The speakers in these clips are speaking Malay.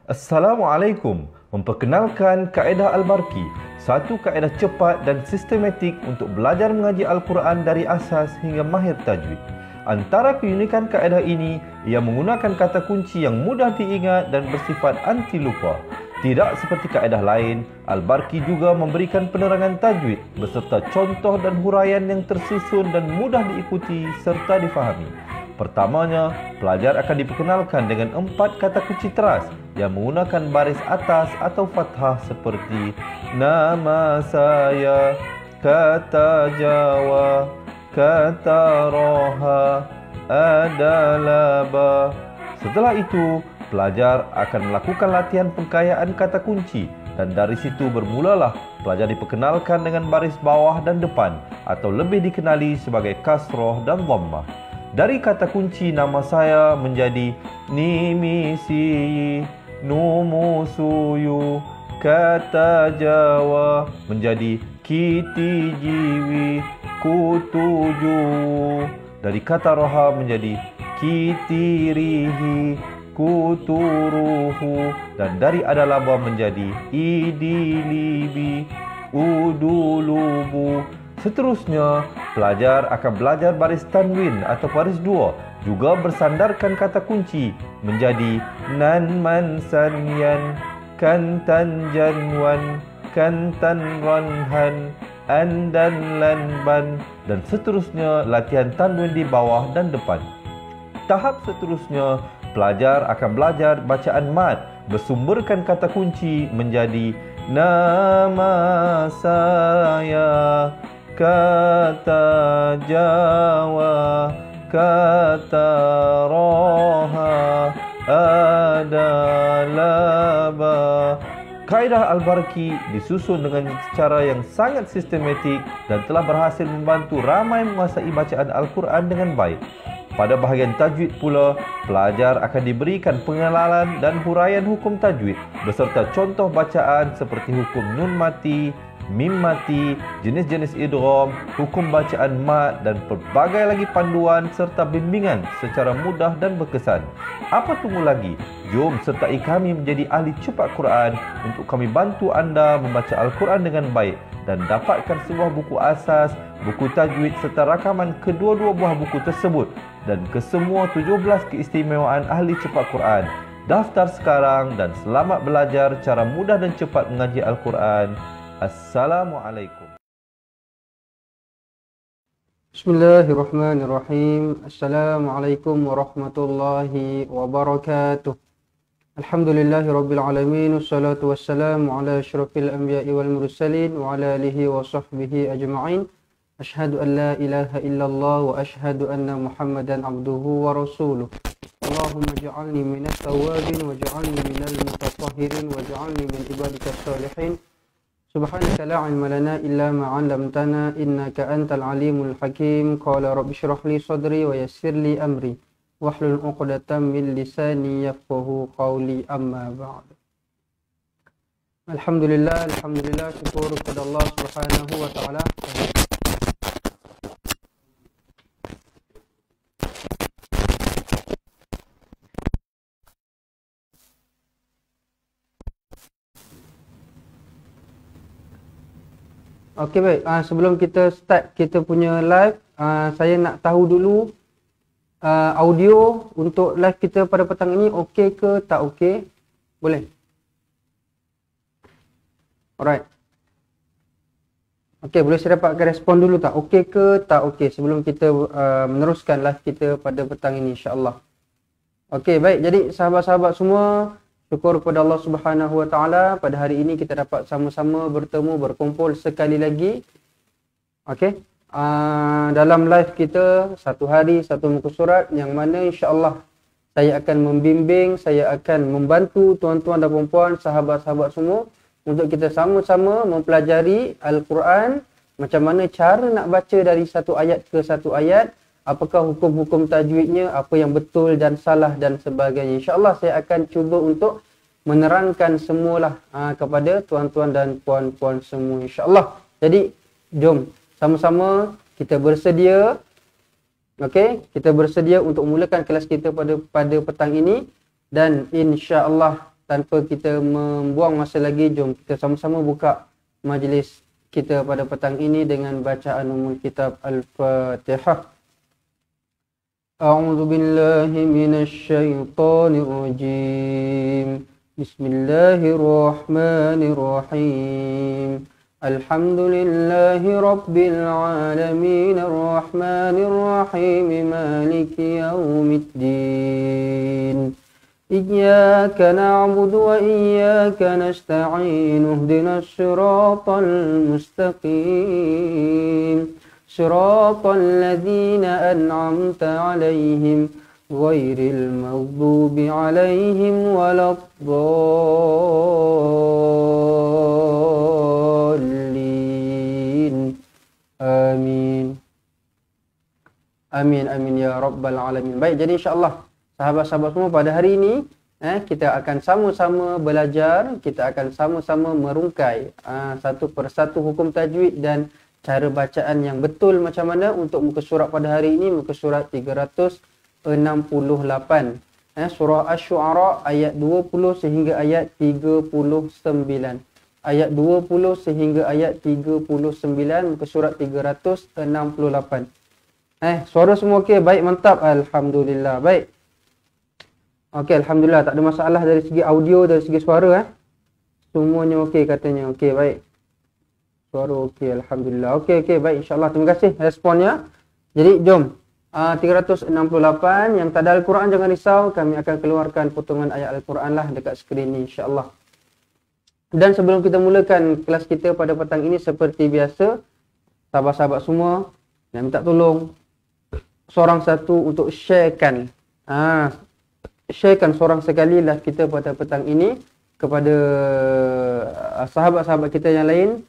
Assalamualaikum. Memperkenalkan kaedah Al-Barki, satu kaedah cepat dan sistematik untuk belajar mengaji Al-Quran dari asas hingga mahir tajwid. Antara keunikan kaedah ini, ia menggunakan kata kunci yang mudah diingat dan bersifat anti lupa. Tidak seperti kaedah lain, Al-Barki juga memberikan penerangan tajwid beserta contoh dan huraian yang tersusun dan mudah diikuti serta difahami. Pertamanya, pelajar akan diperkenalkan dengan 4 kata kunci teras yang menggunakan baris atas atau fathah seperti nama saya, kata Jawa, kata Roha, adalah ba. Setelah itu, pelajar akan melakukan latihan pengkayaan kata kunci dan dari situ bermulalah pelajar diperkenalkan dengan baris bawah dan depan atau lebih dikenali sebagai kasroh dan dhammah. Dari kata kunci nama saya menjadi nimisi, numusuyu, kata Jawa menjadi kiti jiwi, kutuju. Dari kata roha menjadi kitirihi, kuturuhu. Dan dari adalaba menjadi idilibi, udulubu. Seterusnya, pelajar akan belajar baris tanwin atau baris dua, juga bersandarkan kata kunci menjadi nan man sanyan, kan tan janwan, kan tan ranhan, an dan lan ban, dan seterusnya latihan tanwin di bawah dan depan. Tahap seterusnya, pelajar akan belajar bacaan mad bersumberkan kata kunci menjadi nama saya, kata Jawa, kata Roha, adalah ba. Kaedah Al-Barki disusun dengan cara yang sangat sistematik dan telah berhasil membantu ramai menguasai bacaan Al-Quran dengan baik. Pada bahagian tajwid pula, pelajar akan diberikan pengenalan dan huraian hukum tajwid beserta contoh bacaan seperti hukum nun mati, mim mati, jenis-jenis idgham, hukum bacaan mad dan pelbagai lagi panduan serta bimbingan secara mudah dan berkesan. Apa tunggu lagi? Jom sertai kami menjadi ahli cepat Quran untuk kami bantu anda membaca Al-Quran dengan baik dan dapatkan sebuah buku asas, buku tajwid serta rakaman kedua-dua buah buku tersebut dan kesemua 17 keistimewaan ahli cepat Quran. Daftar sekarang dan selamat belajar cara mudah dan cepat mengaji Al-Quran. Assalamualaikum. Bismillahirrahmanirrahim. Assalamualaikum warahmatullahi wabarakatuh. Alhamdulillahi rabbil alamin. Wassalatu wassalamu ala asyrafil anbiya'i wal mursalin wa ala alihi wa sahbihi ajma'in. Ashhadu an la ilaha illallah wa ashhadu anna Muhammadan abduhu wa rasuluh. Allahumma ja'alni minat tawabin wa ja'alni minal mutatahhirin wa ja'alni min ibadikas salihin. Subhanaka la ilma lana illa ma 'allamtana innaka antal alimul hakim. Qala rabbi shrah li sadri wa yassir li amri wahlul 'uqdatam min lisani yafqahu qawli, amma ba'd. Alhamdulillah, syukur kepada Allah Subhanahu wa taala. Okey, baik. Sebelum kita start kita punya live, saya nak tahu dulu audio untuk live kita pada petang ini okey ke tak okey? Boleh? Alright. Okey, boleh saya dapatkan respon dulu tak? Okey ke tak okey sebelum kita meneruskan live kita pada petang ini, insya-Allah. Okey, baik. Jadi sahabat-sahabat semua, syukur kepada Allah Subhanahu wa taala, pada hari ini kita dapat sama-sama bertemu, berkumpul sekali lagi. Okey. Dalam live kita satu hari satu muka surat yang mana insya-Allah saya akan membimbing, saya akan membantu tuan-tuan dan puan-puan, sahabat-sahabat semua untuk kita sama-sama mempelajari Al-Quran, macam mana cara nak baca dari satu ayat ke satu ayat, apakah hukum-hukum tajwidnya, apa yang betul dan salah dan sebagainya. InsyaAllah saya akan cuba untuk menerangkan semualah kepada tuan-tuan dan puan-puan semua, insyaAllah. Jadi, jom sama-sama kita bersedia. Okey, kita bersedia untuk mulakan kelas kita pada petang ini. Dan insyaAllah tanpa kita membuang masa lagi, jom kita sama-sama buka majlis kita pada petang ini dengan bacaan umul kitab Al-Fatihah. A'udzu billahi minasy syaithanir rajim. Bismillahirrahmanirrahim. Alhamdulillahi rabbil alamin arrahmanir rahim maliki yaumiddin. Iyyaka na'budu wa iyyaka nasta'in. Ihdinas siratal mustaqim. Siratal ladzina an'amta 'alaihim ghairil maghdubi 'alaihim waladdallin. Amin. Amin amin ya rabbal alamin. Baik, jadi insya-Allah sahabat-sahabat semua, pada hari ini kita akan sama-sama belajar, kita akan sama-sama merungkai satu persatu hukum tajwid dan cara bacaan yang betul macam mana untuk muka surat pada hari ini, muka surat 368. Surah Asy-Syu'ara ayat 20 sehingga ayat 39. Ayat 20 sehingga ayat 39, muka surat 368. Suara semua okey? Baik, mantap. Alhamdulillah. Baik. Okey, alhamdulillah, tak ada masalah dari segi audio, dari segi suara semuanya okey katanya. Okey, baik. Suara okey, alhamdulillah. Okey, baik, insya-Allah. Terima kasih responnya. Jadi jom 368 yang tak ada Al-Quran jangan risau, kami akan keluarkan potongan ayat Al-Quran lah dekat skrin ni, insya-Allah. Dan sebelum kita mulakan kelas kita pada petang ini, seperti biasa, sahabat-sahabat semua nak minta tolong seorang satu untuk sharekan seorang sekali live kita pada petang ini kepada sahabat-sahabat kita yang lain.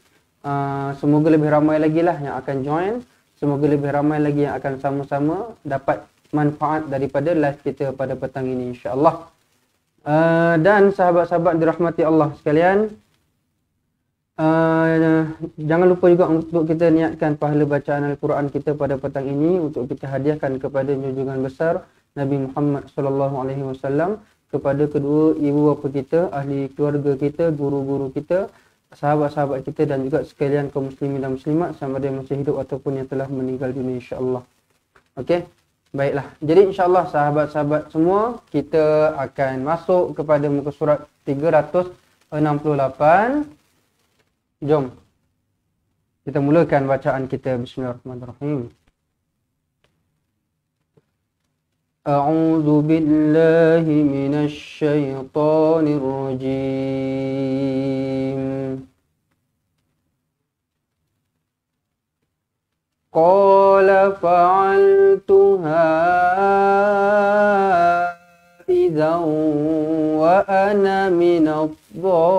Semoga lebih ramai lagi lah yang akan join. Semoga lebih ramai lagi yang akan sama-sama dapat manfaat daripada live kita pada petang ini, insya-Allah. Dan sahabat-sahabat dirahmati Allah sekalian, jangan lupa juga untuk kita niatkan pahala bacaan Al-Quran kita pada petang ini untuk kita hadiahkan kepada junjungan besar Nabi Muhammad sallallahu alaihi wasallam, kepada kedua ibu bapa kita, ahli keluarga kita, guru-guru kita, sahabat-sahabat kita dan juga sekalian kaum muslimin dan muslimat sama ada yang masih hidup ataupun yang telah meninggal dunia, insya-Allah. Okey. Baiklah. Jadi insya-Allah sahabat-sahabat semua, kita akan masuk kepada muka surat 368. Jom kita mulakan bacaan kita. Bismillahirrahmanirrahim. A'udzu billahi minasy syaithanir rajim. Qala fa'altuha idzan wa ana minadh dhallin.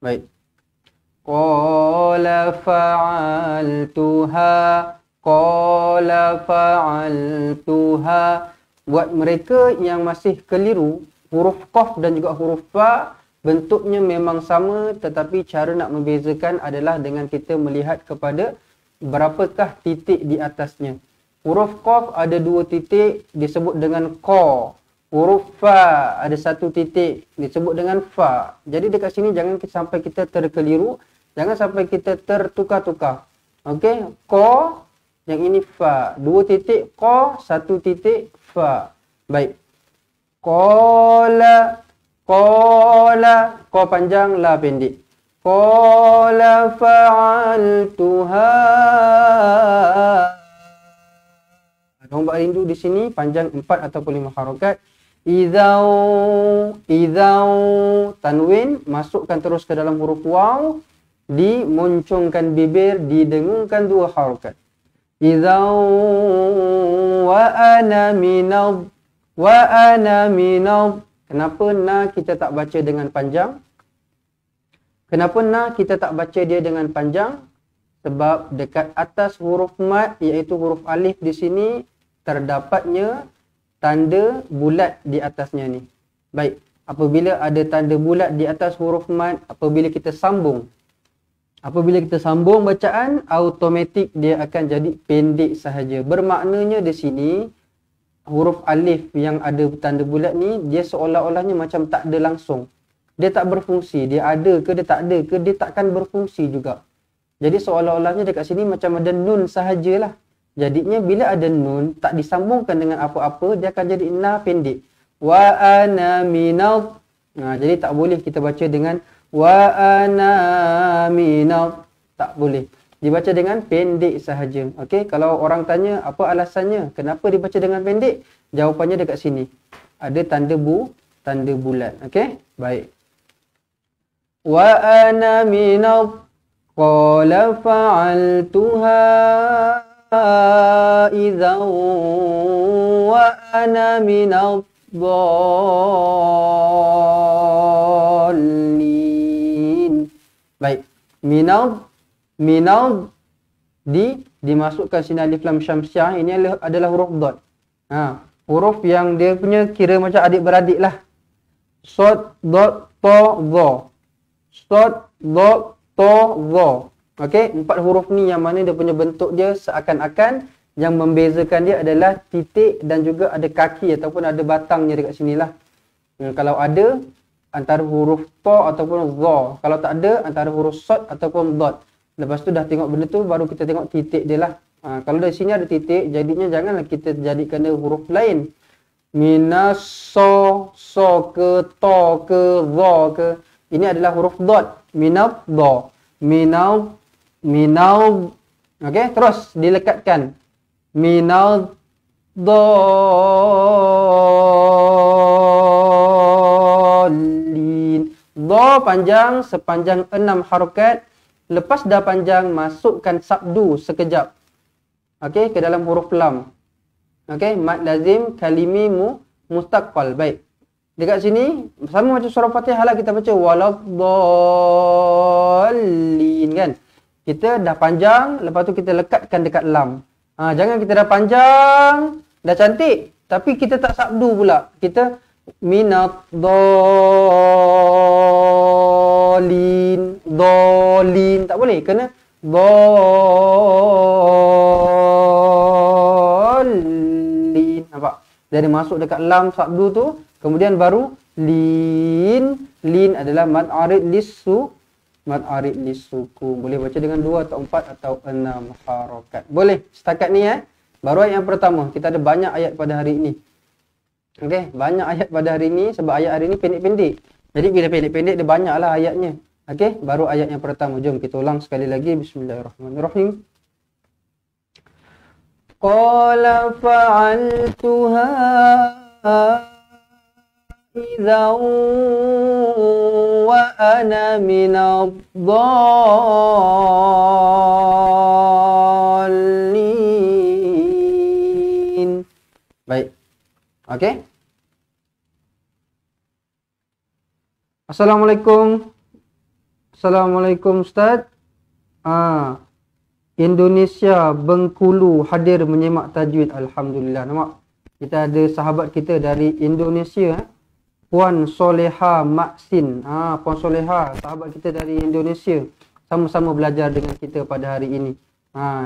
Baik. Qala fa'altuha. Buat mereka yang masih keliru, huruf qaf dan juga huruf fa bentuknya memang sama, tetapi cara nak membezakan adalah dengan kita melihat kepada berapakah titik di atasnya. Huruf qaf ada 2 titik, disebut dengan qa. Huruf fa ada 1 titik, disebut dengan fa. Jadi dekat sini jangan sampai kita terkeliru, jangan sampai kita tertukar-tukar. Okey, qa, yang ini fa. 2 titik qa, 1 titik fa. Baik. Qala, qa panjang, la pendek. Qala fa'altuha. Nombor rindu di sini panjang 4 ataupun 5 harakat. Idzau, tanwin masukkan terus ke dalam huruf waw, dimuncungkan bibir, didengungkan 2 harakat. Idzau wa ana minadh. Kenapa na kita tak baca dengan panjang? Kenapa na kita tak baca dia dengan panjang? Sebab dekat atas huruf mat, iaitu huruf alif di sini, terdapatnya tanda bulat di atasnya ni. Baik, apabila ada tanda bulat di atas huruf mat, apabila kita sambung Apabila kita sambung bacaan, automatik dia akan jadi pendek sahaja. Bermaknanya di sini, huruf alif yang ada tanda bulat ni, dia seolah-olahnya macam tak ada langsung. Dia tak berfungsi. Dia ada ke, dia tak ada ke, dia takkan berfungsi juga. Jadi seolah-olahnya dekat sini macam ada nun sahajalah. Jadinya bila ada nun, tak disambungkan dengan apa-apa, dia akan jadi na pendek. Wa ana minal. Jadi tak boleh kita baca dengan wa ana minal. Tak boleh. Dibaca dengan pendek sahaja. Okey, kalau orang tanya apa alasannya, kenapa dibaca dengan pendek? Jawapannya dekat sini. Ada tanda bulat. Okey? Baik. Wa ana minal qala fa'altuha idza wa ana minal dhalin. Baik. Minal dimasukkan sini alif lam syamsiah. Ini adalah huruf dad. Huruf yang dia punya kira macam adik-beradik lah. Sod, dad, to, dha. Sod, dad, to, dha. Okey, 4 huruf ni yang mana dia punya bentuk dia seakan-akan yang membezakan dia adalah titik dan juga ada kaki ataupun ada batangnya dekat sinilah. Kalau ada antara huruf to ataupun dha. Kalau tak ada antara huruf sod ataupun dad. Lepas tu dah tengok benda tu baru kita tengok titik dia lah. Kalau dari sini ada titik, jadinya janganlah kita jadikan dia huruf lain. Minas so ke to ke dha ke. Ini adalah huruf dad. Minal dha. Minal. Okey, terus dilekatkan. Minal dhalin. Dha panjang sepanjang 6 harokat. Lepas dah panjang, masukkan sabdu sekejap. Okey, ke dalam huruf lam. Okey, mad lazim kalimi mustaqbal. Baik. Dekat sini sama macam surah Fatihah lah, kita baca waladhdallin kan. Kita dah panjang, lepas tu kita lekatkan dekat lam. Jangan kita dah panjang, dah cantik, tapi kita tak sabdu pula. Kita dolin, tak boleh, kena dolin. Nampak? Jadi masuk dekat lam sabdu tu, kemudian baru lin adalah mad arid lisuku. Boleh baca dengan 2 atau 4 atau 6 harakat. Boleh setakat ni baru ayat yang pertama. Kita ada banyak ayat pada hari ini. Okey, banyak ayat pada hari ini sebab ayat hari ini pendek-pendek. Jadi bila pendek-pendek dia banyaklah ayatnya. Okey, baru ayat yang pertama. Jom kita ulang sekali lagi. Bismillahirrahmanirrahim. Qala fa'altuha idza wa ana minadh dhalin. Baik. Okey. Assalamualaikum. Assalamualaikum Ustaz. Indonesia Bengkulu hadir menyemak tajwid. Alhamdulillah. Nampak? Kita ada sahabat kita dari Indonesia. Puan Soleha Maksin. Puan Soleha, sahabat kita dari Indonesia. Sama-sama belajar dengan kita pada hari ini.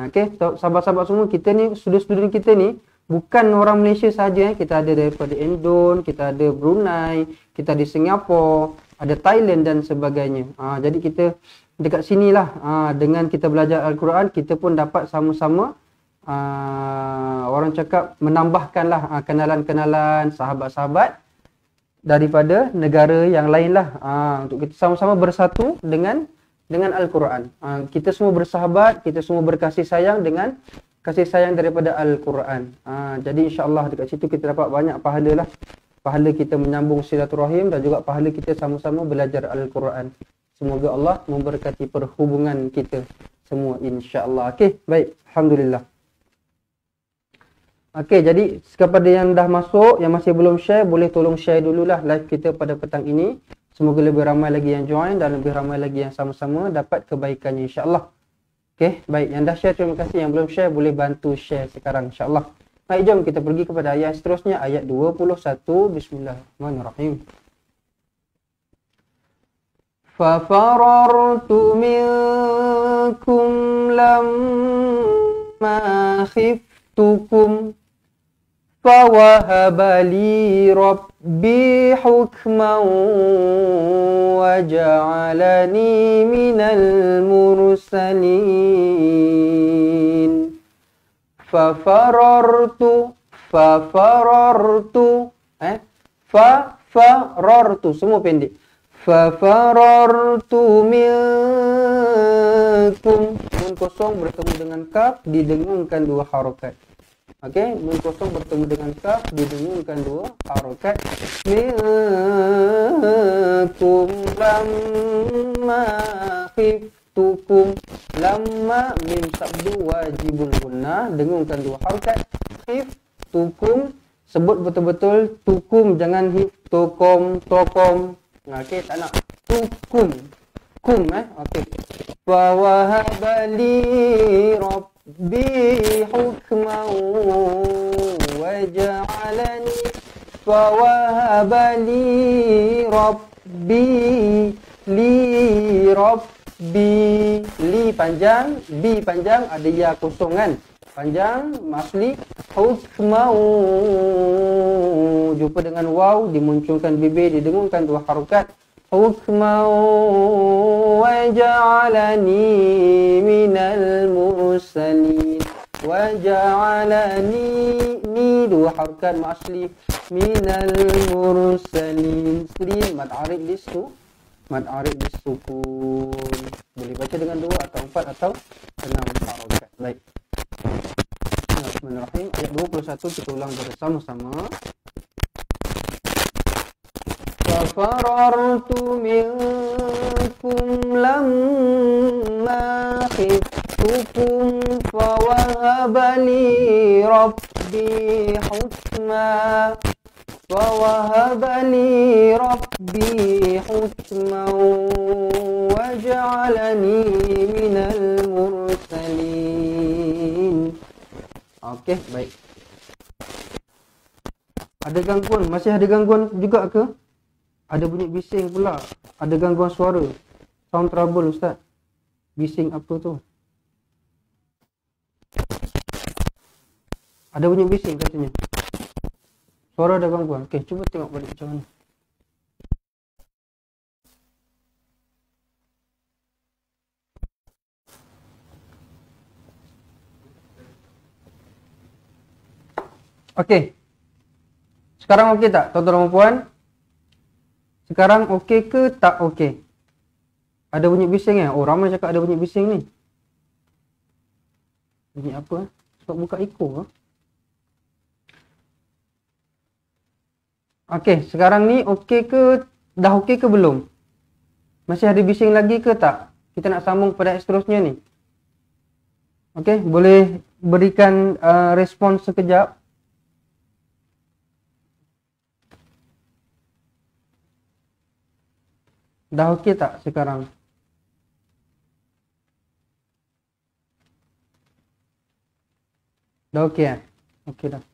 Okey, sahabat-sahabat semua, kita ni, student-student kita ni bukan orang Malaysia saja. Kita ada daripada Indon, kita ada Brunei, kita di Singapura, ada Thailand dan sebagainya. Jadi kita dekat sinilah, dengan kita belajar Al-Quran, kita pun dapat sama-sama orang cakap menambahkanlah kenalan-kenalan, sahabat-sahabat daripada negara yang lain lah, untuk kita sama-sama bersatu dengan Al-Quran. Kita semua bersahabat, kita semua berkasih sayang dengan kasih sayang daripada Al-Quran. Jadi insya-Allah dekat situ kita dapat banyak pahala lah. Pahala kita menyambung silaturahim dan juga pahala kita sama-sama belajar Al-Quran. Semoga Allah memberkati perhubungan kita semua insya-Allah. Okey, baik. Alhamdulillah. Okey, jadi kepada yang dah masuk, yang masih belum share, boleh tolong share dululah live kita pada petang ini. Semoga lebih ramai lagi yang join dan lebih ramai lagi yang sama-sama dapat kebaikannya insya-Allah. Okey, baik. Yang dah share terima kasih, yang belum share boleh bantu share sekarang insya-Allah. Baik, jom kita pergi kepada ayat seterusnya, ayat 21. Bismillahirrahmanirrahim. Fafarartu minkum lamma khiftukum fawahaba li rabbi hukman waja'alani minal mursalin. Fafarartu semua pendek. Fafarartu minkum, nun kosong bertemu dengan kaf didengungkan dua harokat. Okey, nun kosong bertemu dengan kaf didengungkan dua harokat. Minkum lamma khiftukum, lamma mim sabdu wajibul gunnah, dengungkan dua harokat. Khiftukum, sebut betul-betul tukum, jangan hiftukum tokom. Okey, tak nak tukum. Kum okey. Wa wahaba li rabbi hukman wa ja'alani wa wahaba li rabbi li panjang, bi panjang, ada ya kosong kan. Panjang, asli hukmau, jumpa dengan waw, dimunculkan bibir, didengungkan dua harokat. Hukmau wa ja'alani minal mursalin. Wa ja'alani, ni dua harokat asli, minal mursalin. Slin, mad arid lisu, mad arid lisukun. Boleh baca dengan dua atau empat atau enam harokat. Baik. Bismillahirrahmanirrahim. Ayat 21 kita ulang bersama-sama. Fafarartu minkum lamma khiftukum fawahaba li rabbi hukma waj'alani minal mursalin. Okey, baik. Ada gangguan? Masih ada gangguan juga ke? Ada bunyi bising pula. Ada gangguan suara. Sound trouble, Ustaz. Bising apa tu? Ada bunyi bising katanya. Suara ada gangguan. Okey, cuba tengok balik macam mana. Okey. Sekarang okey tak, tuan-tuan dan puan? Sekarang okey ke tak okey? Ada bunyi bising Oh, ramai cakap ada bunyi bising ni. Bunyi apa? Sebab buka echo Okey, sekarang ni okey ke? Dah okey ke belum? Masih ada bising lagi ke tak? Kita nak sambung pada seterusnya ni. Okey, boleh berikan respon sekejap. Dah okey tak sekarang? Dah okey Okey dah.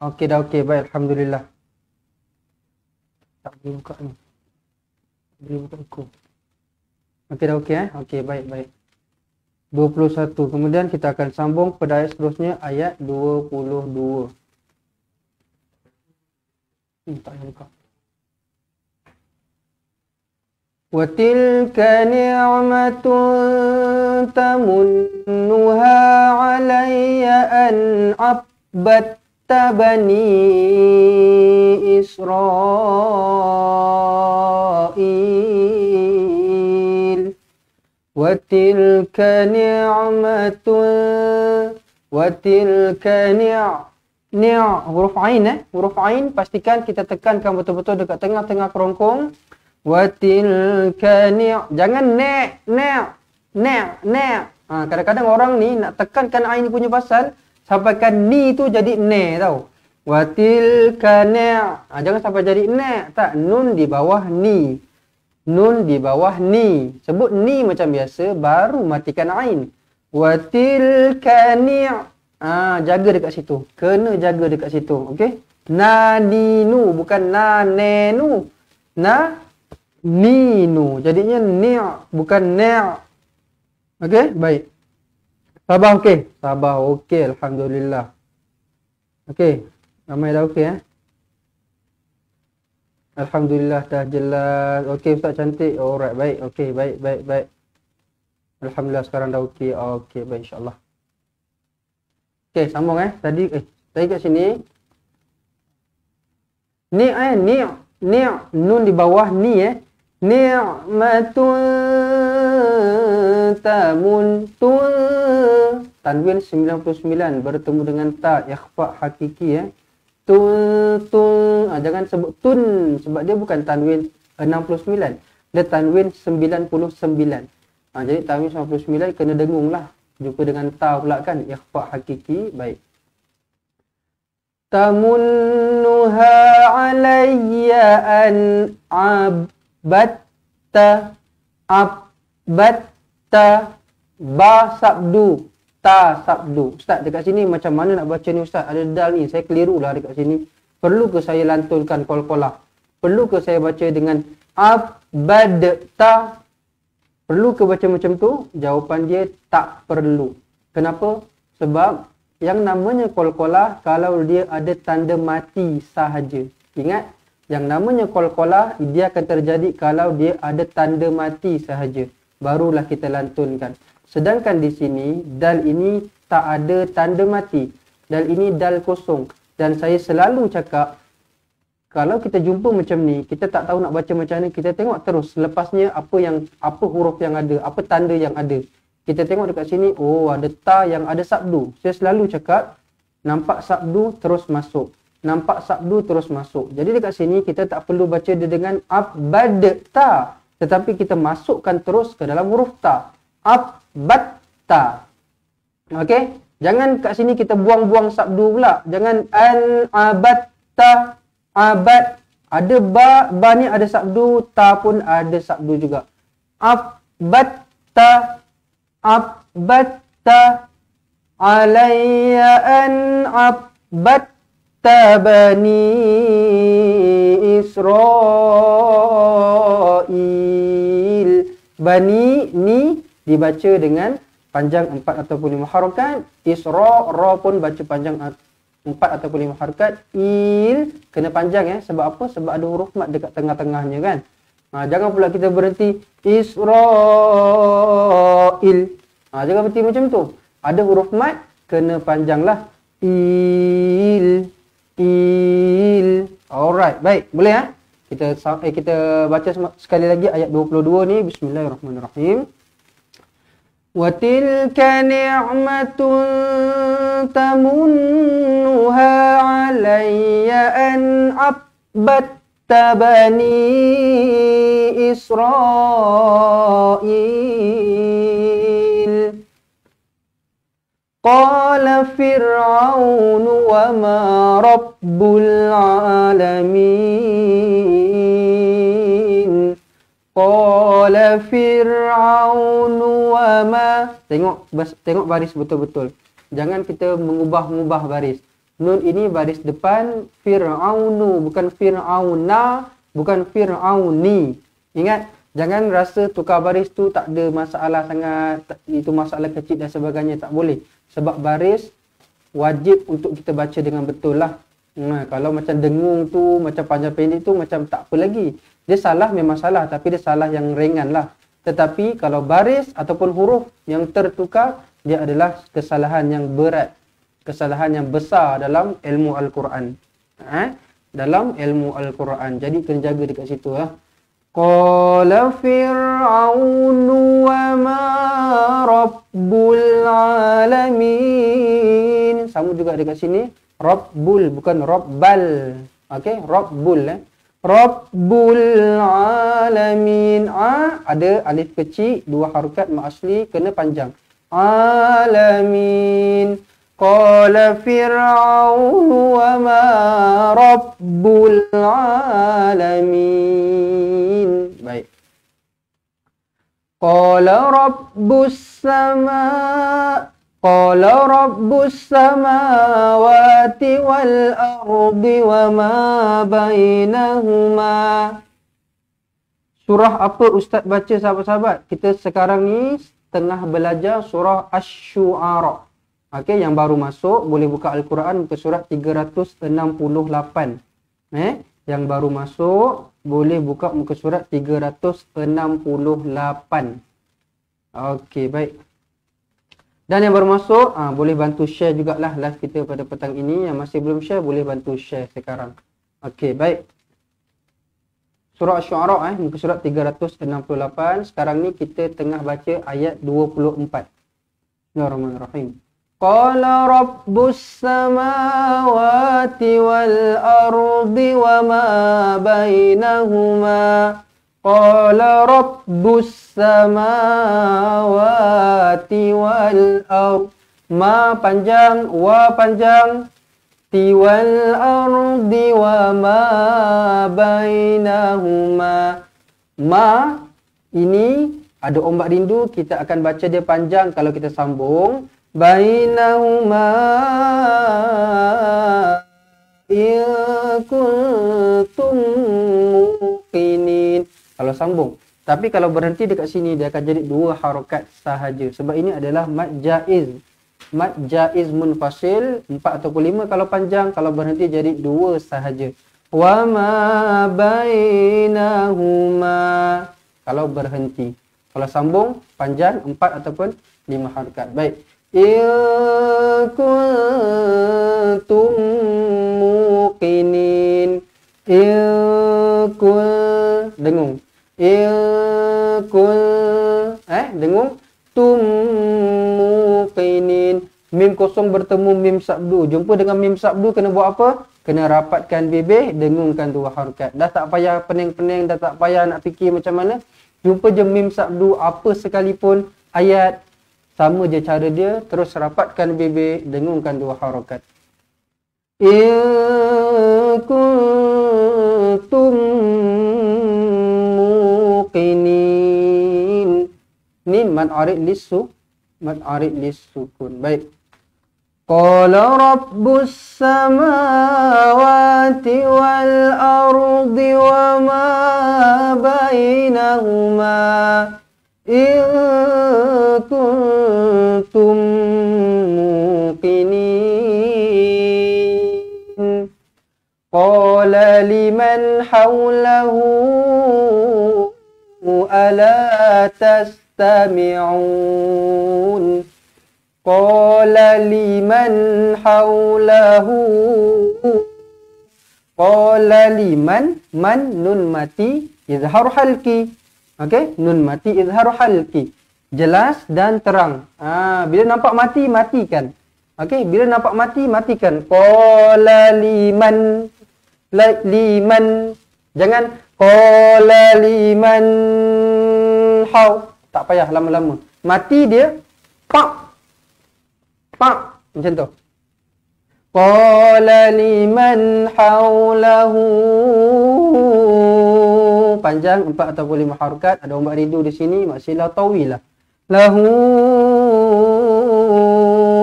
Okey dah okey. Baik, alhamdulillah. Tak boleh buka ni. Boleh buka echo. Okey dah okey Okey, baik. 21. Kemudian kita akan sambung pada ayat seterusnya, ayat 22. Tak payah buka. Wa tilka ni'matun tamunnuha 'alayya an 'abbatta bani Israil. Wa tilka huruf ain huruf ain pastikan kita tekankan betul-betul dekat tengah-tengah kerongkong. Wa tilka jangan kadang-kadang orang ni nak tekankan ain punya pasal sampaikan ni tu jadi ne tau. Wa tilka jangan sampai jadi ne, tak, nun di bawah ni. Nun di bawah ni. Sebut ni macam biasa baru matikan ain. Wa tilka jaga dekat situ. Kena jaga dekat situ. Okey? Naninu, bukan nanenu. Ninu. Jadinya ni' bukan ni'. Okey, baik. Sabah okey? Sabah okey, alhamdulillah. Okey, ramai dah okey Alhamdulillah dah jelas. Okey ustaz cantik. Alright, baik. Okey, baik. Alhamdulillah sekarang dah okey. Okey, baik insya-Allah. Okey, sambung Tadi kat sini. Ni' nun di bawah ni Ni'matun tamun tanwin 99 bertemu dengan ta ikhfa hakiki jangan sebut tun sebab dia bukan tanwin 69, dia tanwin 99. Jadi tanwin 99 kena dengung lah, jumpa dengan ta pula kan, ikhfa hakiki. Baik. Tamunnuha alayya an abatta ba sabdu ta sabdu. Ustaz dekat sini macam mana nak baca ni ustaz? Ada dal ni, saya keliru lah dekat sini. Perlu ke saya lantunkan qalqalah? Perlu ke saya baca dengan abadta? Perlu ke baca macam tu? Jawapan dia tak perlu. Kenapa? Sebab yang namanya qalqalah kalau dia ada tanda mati sahaja. Ingat, yang namanya qalqalah dia akan terjadi kalau dia ada tanda mati sahaja. Barulah kita lantunkan. Sedangkan di sini dal ini tak ada tanda mati. Dal ini dal kosong. Dan saya selalu cakap, kalau kita jumpa macam ni, kita tak tahu nak baca macam mana, kita tengok terus lepasnya apa huruf yang ada, apa tanda yang ada. Kita tengok dekat sini, oh ada ta yang ada sabdu. Saya selalu cakap, nampak sabdu terus masuk. Nampak sabdu terus masuk. Jadi dekat sini kita tak perlu baca dia dengan abadta, tetapi kita masukkan terus ke dalam huruf ta. Abbatta. Okey? Jangan kat sini kita buang-buang sabdu pula. Jangan an abatta abad. Ada ba ni ada sabdu, ta pun ada sabdu juga. Abbatta alayya an abbatta bani Israel. Bani ni dibaca dengan panjang 4 ataupun 5 harakat. Isra, ra pun baca panjang 4 ataupun 5 harakat. Il kena panjang sebab apa? Sebab ada huruf mat dekat tengah-tengahnya kan. Jangan pula kita berhenti Israel. Jangan berhenti macam tu. Ada huruf mat, kena panjanglah. Il. Alright, baik. Boleh kita baca sekali lagi ayat 22 ni. Bismillahirrahmanirrahim. Wa tilka ni'matun tamunnuha alayya an abbatta bani Israel. Qala Fir'aun wa ma rabbul alamin. Qala Fir'aun wa ma. Tengok baris betul-betul. Jangan kita mengubah-ubah baris. Nun ini baris depan Fir'aunu, bukan Fir'auna, bukan Fir'auni. Ingat, jangan rasa tukar baris tu tak ada masalah sangat, itu masalah kecil dan sebagainya, tak boleh. Sebab baris wajib untuk kita baca dengan betul lah. Kalau macam dengung tu, macam panjang pendek tu, macam tak apa lagi. Dia salah memang salah, tapi dia salah yang ringan lah. Tetapi kalau baris ataupun huruf yang tertukar, dia adalah kesalahan yang berat. Kesalahan yang besar dalam ilmu Al-Quran. Dalam ilmu Al-Quran. Jadi kena jaga dekat situ Qala Fir'aunu wa ma rabbul alamin. Sama juga dekat sini. Rabbul, bukan rabbal. Okey, rabbul. Rabbul alamin. Ada alif kecil, 2 harakat mat asli, kena panjang. Alamin. Qala Fir'aun wa ma rabbul alamin. Baik. Qala rabbus sama. Qala rabbus samawati wal ardi wa ma bainahuma. Surah apa Ustaz baca sahabat-sahabat? Kita sekarang ni tengah belajar surah Asy-Syu'ara. Okey, yang baru masuk boleh buka Al-Quran muka surat 368. Yang baru masuk boleh buka muka surat 368. Okey, baik. Dan yang baru masuk, boleh bantu share jugalah live kita pada petang ini. Yang masih belum share, boleh bantu share sekarang. Okey, baik. Surah Asy-Syu'ara, muka surat 368. Sekarang ni kita tengah baca ayat 24. Bismillahirrahmanirrahim. Qala rabbus samawati wal ardi wa ma bainahuma. Qala rabbus samawati wal ardi. Ma panjang, wa panjang, tiwal ardi wa ma bainahuma. Ma ini ada ombak rindu, kita akan baca dia panjang kalau kita sambung. Bainahuma in kuntum muqinin. Kalau sambung. Tapi kalau berhenti dekat sini dia akan jadi dua harakat sahaja. Sebab ini adalah mad jaiz. Mad jaiz munfasil 4 ataupun 5 kalau panjang, kalau berhenti jadi 2 sahaja. Wa ma bainahuma kalau berhenti. Kalau sambung panjang 4 ataupun 5 harakat. Baik. In kuntum muqinin. Dengung. Dengung. Tum muqinin. Mim kosong bertemu mim sabdu. Jumpa dengan mim sabdu kena buat apa? Kena rapatkan bibir, dengungkan 2 harakat. Dah tak payah pening-pening, dah tak payah nak fikir macam mana. Jumpa je mim sabdu apa sekalipun ayat, sama je cara dia, terus rapatkan bibir, dengungkan 2 harakat. In kuntum muqinin. Ni mad arid lisu, mad arid lisukun. Baik. Qala rabbus samawati wal ardi wa ma bainahuma in kuntum muqinin. Qala liman hawlahu ala tastami'un. Qala liman hawlahu. Qala liman, man nun mati izhar halki. Okey, nun mati izhar halki. Jelas dan terang. Bila nampak mati, matikan. Okey, bila nampak mati, matikan. Qala liman, liman. Jangan qala liman haw. Tak payah lama-lama. Mati dia pak. Pak, macam tu. Qala liman hawlahu. Panjang 4 ataupun 5 harakat. Ada ombak rindu di sini, maksilah tawilah. Lahu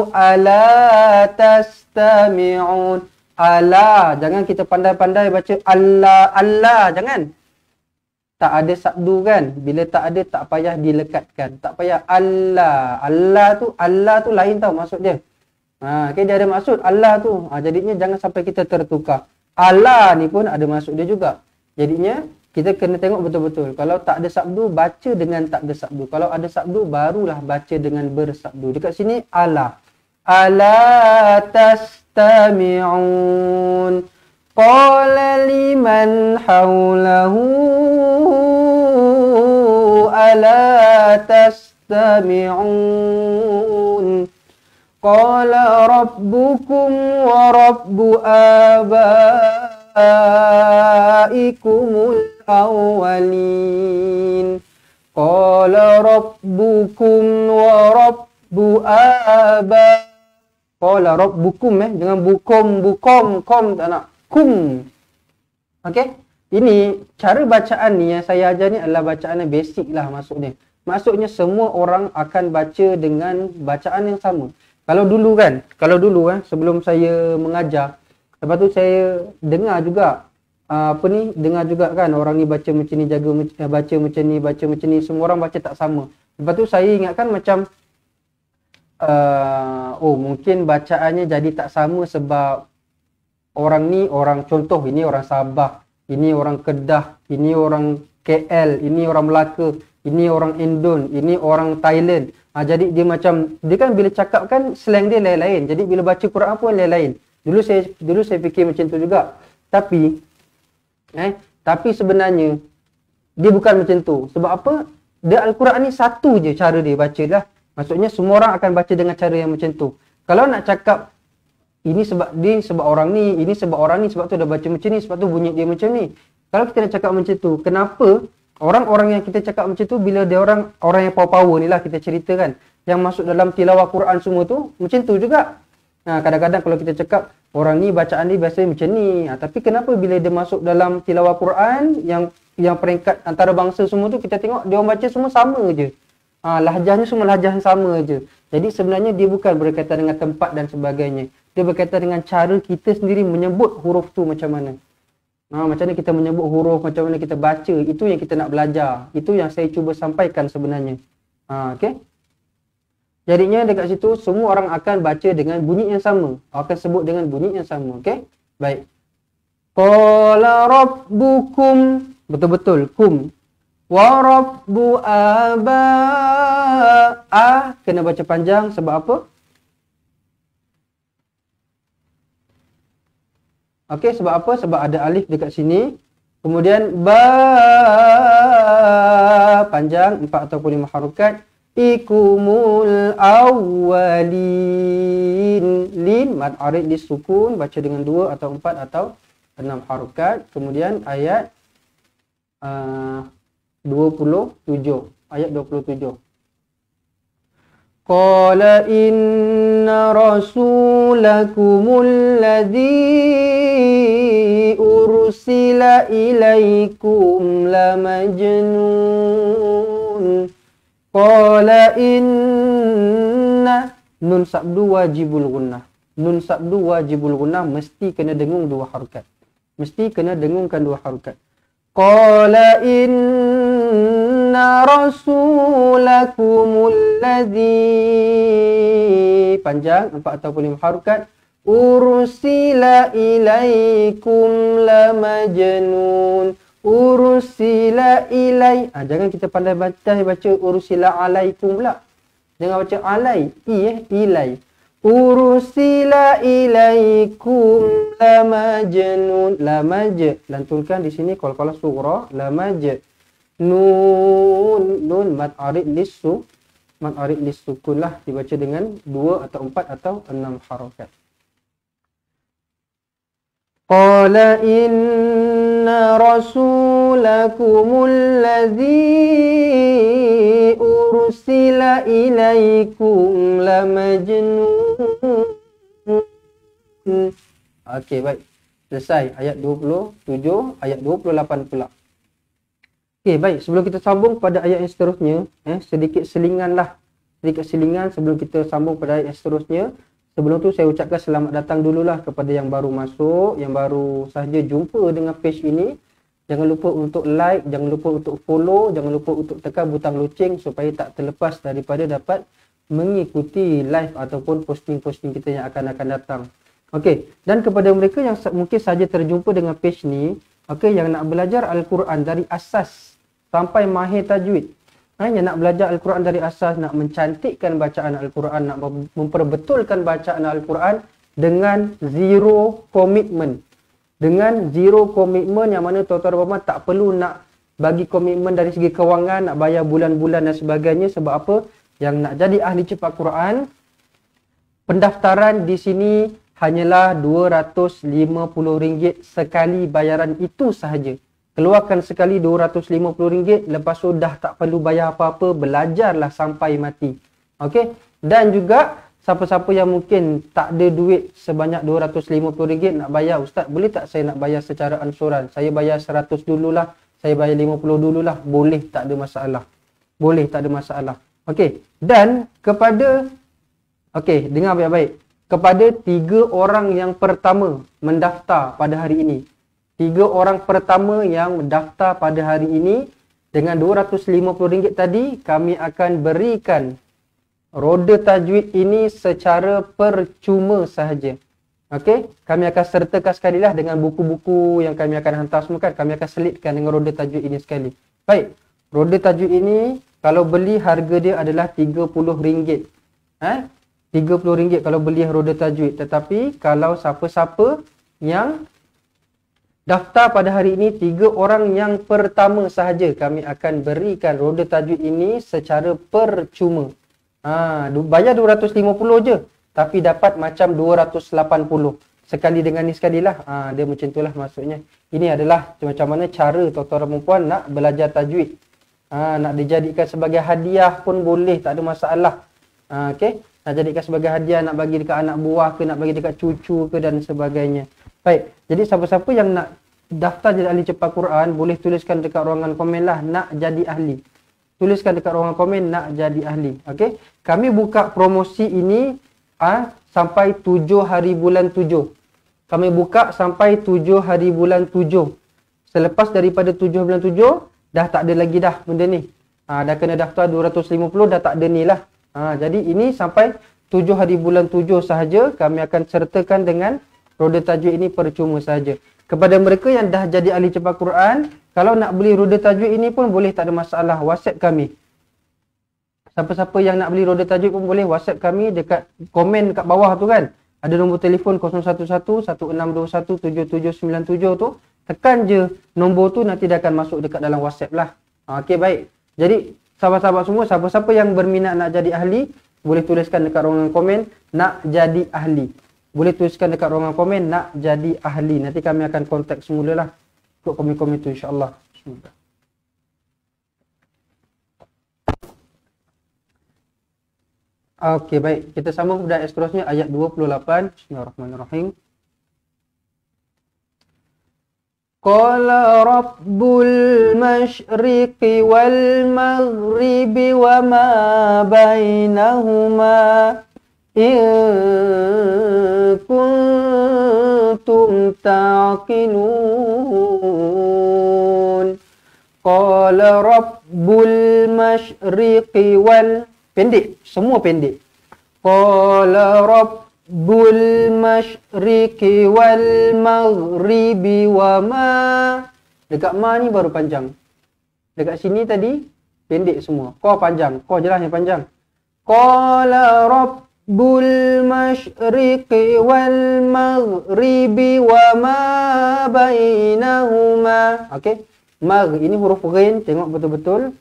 ala tastami'un. Ala, jangan kita pandai-pandai baca Allah, Allah, jangan. Tak ada sabdu kan? Bila tak ada, tak payah dilekatkan. Tak payah Allah. Allah tu lain tau maksud dia. Okay, dia ada maksud Allah tu. Jadinya jangan sampai kita tertukar. Allah ni pun ada maksud dia juga. Jadinya kita kena tengok betul-betul. Kalau tak ada sabdu, baca dengan tak ada sabdu. Kalau ada sabdu, barulah baca dengan bersabdu. Dekat sini Allah. Ala tastami'un. Qala liman hawlahu ala tastami'un. Qala rabbukum wa rabbu abaikumul awwalin. Qala rabbukum wa rabbu abaikumul. Qala rabbukum jangan bukom, kom tak nak. Kum. Okey? Ini cara bacaan ni yang saya ajar ni adalah bacaan yang basic lah maksudnya. Maksudnya semua orang akan baca dengan bacaan yang sama. Kalau dulu kan, sebelum saya mengajar, lepas tu saya dengar juga dengar juga kan orang ni baca macam ni, baca macam ni, semua orang baca tak sama. Lepas tu saya ingatkan macam mungkin bacaannya jadi tak sama sebab orang ni orang, contoh ini orang Sabah, ini orang Kedah, ini orang KL, ini orang Melaka, ini orang Indon, ini orang Thailand. Jadi dia macam, dia kan bila cakap kan slang dia lain-lain. Jadi bila baca Quran pun lain-lain. Dulu saya fikir macam tu juga. Tapi sebenarnya dia bukan macam tu. Sebab apa? Dia Al-Quran ni satu je cara dia baca lah. Maksudnya semua orang akan baca dengan cara yang macam tu. Kalau nak cakap ini sebab dia, sebab orang ni, ini sebab orang ni, sebab tu dah baca macam ni, sebab tu bunyi dia macam ni. Kalau kita nak cakap macam tu, kenapa orang-orang yang kita cakap macam tu, bila dia orang yang power-power ni lah kita ceritakan, yang masuk dalam tilawah Quran semua tu, macam tu juga. Kadang-kadang kalau kita cakap, orang ni bacaan dia biasanya macam ni. Tapi kenapa bila dia masuk dalam tilawah Quran, yang peringkat antara bangsa semua tu, kita tengok dia orang baca semua sama je. Lahjahnya semua lahjah yang sama je. Jadi sebenarnya dia bukan berkaitan dengan tempat dan sebagainya. Dia berkaitan dengan cara kita sendiri menyebut huruf tu macam mana. Macam mana kita menyebut huruf, macam mana kita baca, itu yang kita nak belajar. Itu yang saya cuba sampaikan sebenarnya. Okey. Jadinya dekat situ semua orang akan baca dengan bunyi yang sama. Akan sebut dengan bunyi yang sama. Okey. Baik. Qala rabbukum, betul-betul kum. Wa rabbu aba, kena baca panjang sebab apa? Okey, sebab apa? Sebab ada alif dekat sini. Kemudian panjang 4 ataupun 5 harokat. Ikumul awwalin. Lin mad arid disukun, baca dengan 2 atau 4 atau 6 harokat. Kemudian ayat 27. Ayat 27. Qala inna rasulakumul ladzi ursila ilaikum lamajnun. Qala inna, nun sabdu wajibul gunnah. Nun sabdu wajibul gunnah mesti kena dengung 2 harokat. Mesti kena dengungkan 2 harokat. Qala inna rasulakumul ladzi, panjang 4 ataupun 5 harokat, ursila ilaikum lamajnun. Ursila ilai, jangan kita pandai baca ursila alaikum pula. Jangan baca alai, ilai. Ursila ilaikum lamajnun. Lamaj, lantunkan di sini qala surah lamaj. Nun mad arid lisukun lah, dibaca dengan 2 atau 4 atau 6 harokat. Qala inna rasulakumul ladzi ursila ilaikum lamajnun. Okey, baik. Selesai ayat 27, ayat 28 pula. Okey, baik. Sebelum kita sambung pada ayat yang seterusnya, sedikit selingan sebelum kita sambung pada ayat yang seterusnya. Sebelum tu saya ucapkan selamat datang dululah kepada yang baru masuk, yang baru sahaja jumpa dengan page ini. Jangan lupa untuk like, jangan lupa untuk follow, jangan lupa untuk tekan butang loceng supaya tak terlepas daripada dapat mengikuti live ataupun posting-posting kita yang akan datang. Okey, dan kepada mereka yang mungkin saja terjumpa dengan page ni, okey, yang nak belajar Al-Quran dari asas sampai mahir tajwid. Yang nak belajar Al-Quran dari asas, nak mencantikkan bacaan Al-Quran, nak memperbetulkan bacaan Al-Quran dengan zero commitment. Dengan zero commitment yang mana tuan-tuan dan puan-puan tak perlu nak bagi komitmen dari segi kewangan, nak bayar bulan-bulan dan sebagainya. Sebab apa? Yang nak jadi ahli cepat Quran, pendaftaran di sini hanyalah RM250 sekali bayaran itu sahaja. Keluarkan sekali RM250, lepas tu dah tak perlu bayar apa-apa, belajarlah sampai mati. Okey? Dan juga siapa-siapa yang mungkin tak ada duit sebanyak RM250 nak bayar, ustaz, boleh tak saya nak bayar secara ansuran? Saya bayar 100 dululah, saya bayar 50 dululah. Boleh, tak ada masalah. Boleh, tak ada masalah. Okey. Dan kepada Okey, dengar baik-baik. Kepada 3 orang yang pertama mendaftar pada hari ini. 3 orang pertama yang mendaftar pada hari ini dengan RM250 tadi, kami akan berikan roda tajwid ini secara percuma sahaja. Okey, kami akan sertakan sekali lah dengan buku-buku yang kami akan hantar semua kan. Kami akan selitkan dengan roda tajwid ini sekali. Baik, roda tajwid ini kalau beli harga dia adalah RM30. RM30 kalau beli roda tajwid. Tetapi kalau siapa-siapa yang daftar pada hari ini, 3 orang yang pertama sahaja, kami akan berikan roda tajwid ini secara percuma. Bayar RM250 je. Tapi dapat macam RM280. Sekali dengan ni sekalilah. Dia macam itulah maksudnya. Ini adalah macam mana cara tuan-tuan dan puan nak belajar tajwid. Nak dijadikan sebagai hadiah pun boleh, tak ada masalah. Okey. Nak jadikan sebagai hadiah, nak bagi dekat anak buah ke, nak bagi dekat cucu ke dan sebagainya. Baik. Jadi siapa-siapa yang nak daftar jadi ahli cepat Quran, boleh tuliskan dekat ruangan komen lah, nak jadi ahli. Tuliskan dekat ruangan komen nak jadi ahli. Okey. Kami buka promosi ini sampai 7 hari bulan 7. Kami buka sampai 7 hari bulan 7. Selepas daripada 7 bulan 7, dah tak ada lagi dah benda ni. Dah kena daftar 250, dah tak ada ni lah. Jadi ini sampai 7 hari bulan 7 sahaja kami akan sertakan dengan roda tajwid ini percuma sahaja. Kepada mereka yang dah jadi ahli cepat Quran, kalau nak beli roda tajwid ini pun boleh, tak ada masalah. WhatsApp kami. Siapa-siapa yang nak beli roda tajwid pun boleh WhatsApp kami dekat komen kat bawah tu kan. Ada nombor telefon 011-1621-7797 tu. Tekan je nombor tu, nanti dia akan masuk dekat dalam WhatsApp lah. Okey, baik. Jadi sahabat-sahabat semua, siapa-siapa yang berminat nak jadi ahli, boleh tuliskan dekat ruangan komen nak jadi ahli. Boleh tuliskan dekat ruangan komen nak jadi ahli. Nanti kami akan kontak semula lah untuk komen-komen tu, insyaAllah. Bismillah. Okey, baik. Kita sambung pada ayat seterusnya, ayat 28. Bismillahirrahmanirrahim. Qala rabbul masyriqi wal maghribi wa ma bainahuma in kuntum taqilun. Qala rabbul masyriqi wal, pendek, semua pendek. Qala rabbul masyriqi wal maghribi wa ma. Dekat ma ni baru panjang. Dekat sini tadi pendek semua. Qa panjang, qa jelas yang panjang. Qala rabbul masyriqi wal maghribi wa ma bainahuma. Okey. Mag ini huruf ghain, tengok betul-betul.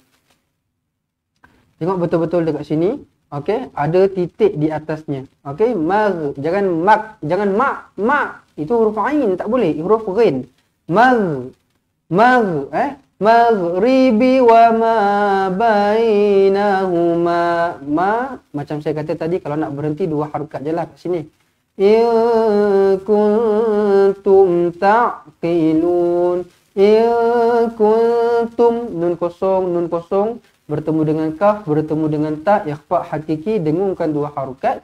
Tengok betul-betul dekat sini. Okey, ada titik di atasnya. Okey, mag, jangan mak, jangan mak. Itu huruf ain, tak boleh. Huruf ghain. Mag, maghribi wa ma bainahuma. Ma, macam saya kata tadi, kalau nak berhenti 2 harokat je lah kat sini. In kuntum taqilun. In kuntum, nun kosong bertemu dengan kaf, bertemu dengan ta, ikhfa hakiki, dengungkan 2 harokat.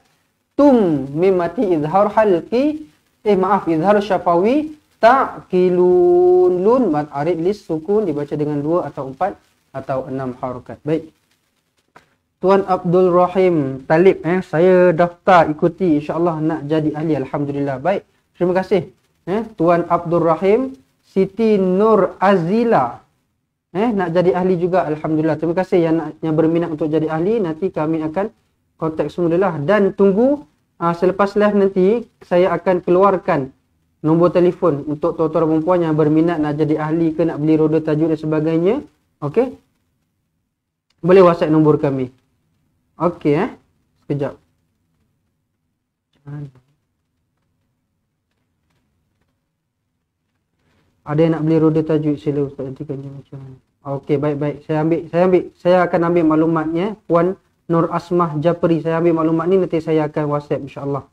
Tum, mim mati, izhar halqi, izhar syafawi, taqilun, lun mad arid lis sukun, dibaca dengan 2 atau 4 atau 6 harokat. Baik. Tuan Abdul Rahim Talib, saya daftar ikuti, insya-Allah nak jadi ahli, alhamdulillah. Baik. Terima kasih. Tuan Abdul Rahim, Siti Nur Azila, nak jadi ahli juga, alhamdulillah. Terima kasih yang berminat untuk jadi ahli. Nanti kami akan kontak semula lah. Dan tunggu selepas live nanti saya akan keluarkan nombor telefon untuk tuan-tuan dan puan yang berminat nak jadi ahli ke, nak beli roda tajwid dan sebagainya. Okey, boleh WhatsApp nombor kami. Okey, sekejap. Ada yang nak beli roda tajwid, sila Ustaz nantikan je macam mana. Okey, baik-baik. Saya akan ambil maklumatnya. Puan Nur Asmah Japri, saya ambil maklumat ni, nanti saya akan WhatsApp, insya-Allah.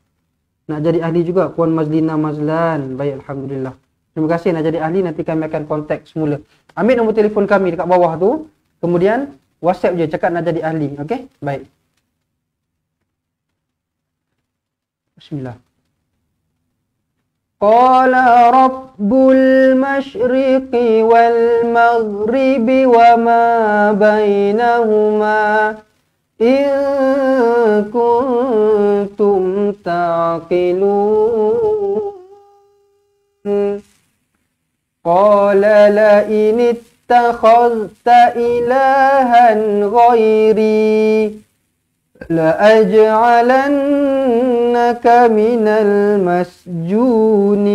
Nak jadi ahli juga Puan Mazlina Mazlan. Baik, alhamdulillah. Terima kasih. Nak jadi ahli, nanti kami akan kontak semula. Ambil nombor telefon kami dekat bawah tu, kemudian WhatsApp je cakap nak jadi ahli. Okey? Baik. Bismillah. Qala rabbul masyriqi wal maghribi wa ma bainahuma in kuntum taqilun. Qala la in ittakhadhta ilahan ghairi la aj'alannaka minal masjunin.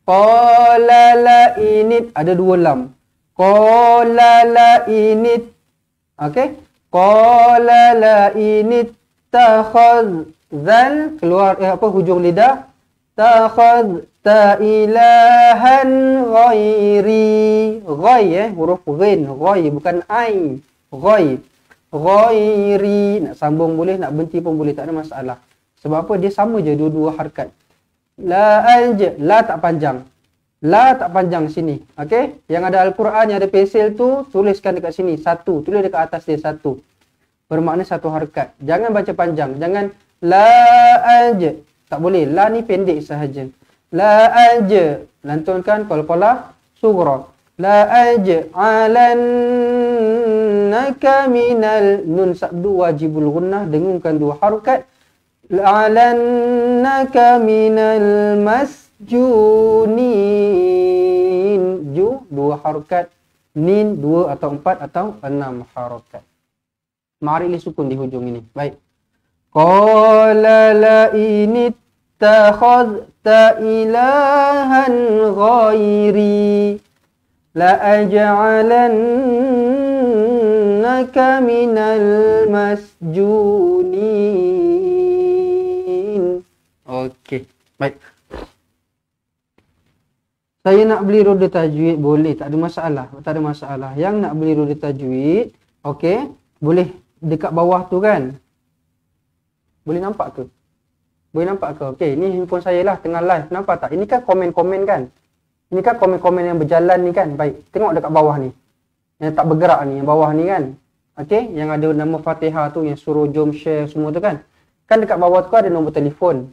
Qala la init, ada dua lam. Qala la init, okey. Qala la init takhadzal, keluar hujung lidah. Takhadzta ilahan ghairi. Ghai huruf ghin, ghai bukan ai. Ghai. Ghairi, nak sambung boleh, nak berhenti pun boleh, tak ada masalah. Sebab apa? Dia sama je dua-dua harakat. La tak panjang. La tak panjang sini. Okey? Yang ada Al-Quran, yang ada pensil tu, tuliskan dekat sini. Satu. Tulis dekat atas dia satu. Bermakna satu harakat. Jangan baca panjang. Jangan la. Tak boleh. La ni pendek sahaja. La. Lantunkan qalqalah sughra. La aj'alannaka minal, nun sabdu wajibul gunnah, dengungkan dua harakat. La'alannaka minal masjunin. Ju dua harakat, nin dua atau empat atau enam harakat. Mari sukun di hujung ini. Baik. Qala la inittakhadhta ilahan ghairi la aj'alannaka minal masjunin. Okey, baik. Saya nak beli roda tajwid, boleh, tak ada masalah, tak ada masalah. Yang nak beli roda tajwid, okey, boleh dekat bawah tu kan. Boleh nampak ke? Boleh nampak ke? Okey, ni handphone saya lah tengah live, nampak tak? Ini kan komen-komen kan? Ini kan komen-komen yang berjalan ni kan. Baik, tengok dekat bawah ni. Yang tak bergerak ni, yang bawah ni kan. Okey, yang ada nama Fatihah tu, yang suruh jom share semua tu kan. Kan dekat bawah tu ada nombor telefon.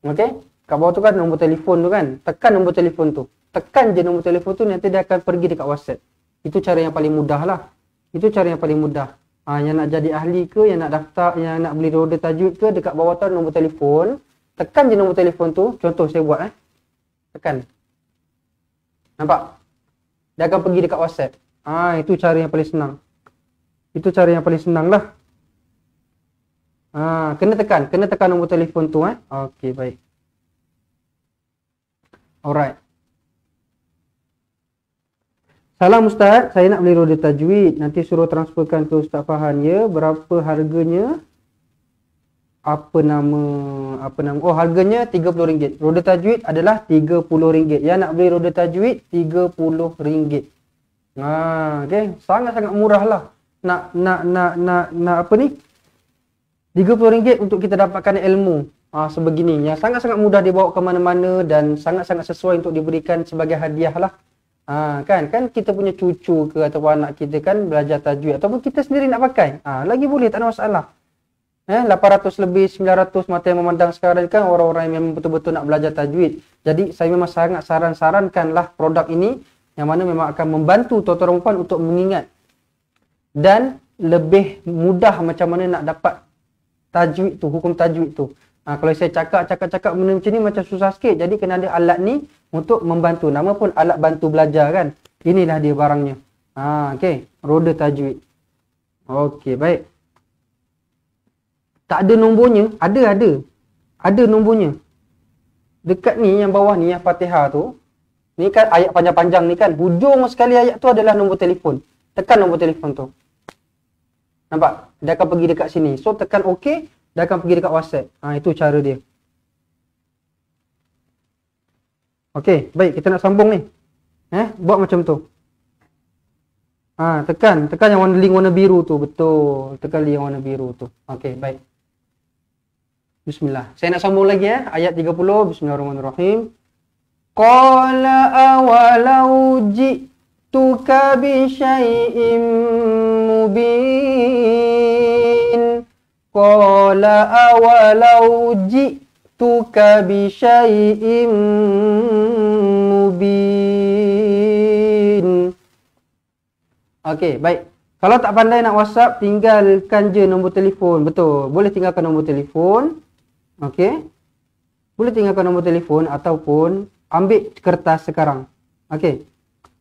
Okey, kat bawah tu kan nombor telefon tu kan. Tekan nombor telefon tu. Tekan je nombor telefon tu, nanti dia akan pergi dekat WhatsApp. Itu cara yang paling mudah lah. Itu cara yang paling mudah. Yang nak jadi ahli ke, yang nak daftar, yang nak beli roda tajwid ke, dekat bawah tu ada nombor telefon. Tekan je nombor telefon tu. Contoh saya buat tekan. Nampak? Dia akan pergi dekat WhatsApp. Itu cara yang paling senang. Itu cara yang paling senang lah. Kena tekan nombor telefon tu. Okey, baik. Alright. Salam Ustaz, saya nak beli roda tajwid. Nanti suruh transferkan ke Ustaz Fahan ya. Berapa harganya? Apa nama? Oh, harganya RM30. Roda tajwid adalah RM30. Yang nak beli roda tajwid RM30. Okey, sangat-sangat murah lah. Nak apa ni? RM30 untuk kita dapatkan ilmu. Sebegini. Yang sangat-sangat mudah dibawa ke mana-mana dan sangat-sangat sesuai untuk diberikan sebagai hadiah lah. Kan kita punya cucu ke atau anak kita kan belajar tajwid ataupun kita sendiri nak pakai. Lagi boleh, tak ada masalah. 800 lebih 900 mata yang memandang sekarang kan orang-orang yang memang betul-betul nak belajar tajwid. Jadi saya memang sangat sarankanlah produk ini yang mana memang akan membantu tuan-tuan perempuan untuk mengingat dan lebih mudah macam mana nak dapat tajwid tu, hukum tajwid tu. Kalau saya cakap benda macam ni macam susah sikit. Jadi kena ada alat ni untuk membantu. Nama pun alat bantu belajar kan. Inilah dia barangnya. Okey, roda tajwid. Okey, baik. Tak ada nombornya? Ada nombornya. Dekat ni, yang bawah ni, yang Fatihah tu. Ni kan ayat panjang-panjang ni kan. Hujung sekali ayat tu adalah nombor telefon. Tekan nombor telefon tu. Nampak? Dia akan pergi dekat sini. So, tekan OK. Dia akan pergi dekat WhatsApp. Itu cara dia. Okey, baik. Kita nak sambung ni. Buat macam tu. Tekan yang link warna biru tu. Betul. Tekan link warna biru tu. Okey, baik. Bismillah. Saya nak sambung lagi ayat 30. Bismillahirrahmanirrahim. Qala awalau ji'tuka bi syai'im mubin Qala awalau ji'tuka bi syai'im mubin. Okey, baik. Kalau tak pandai nak WhatsApp, tinggalkan je nombor telefon. Betul. Boleh tinggalkan nombor telefon. Okey. Boleh tinggalkan nombor telefon ataupun ambil kertas sekarang. Okey.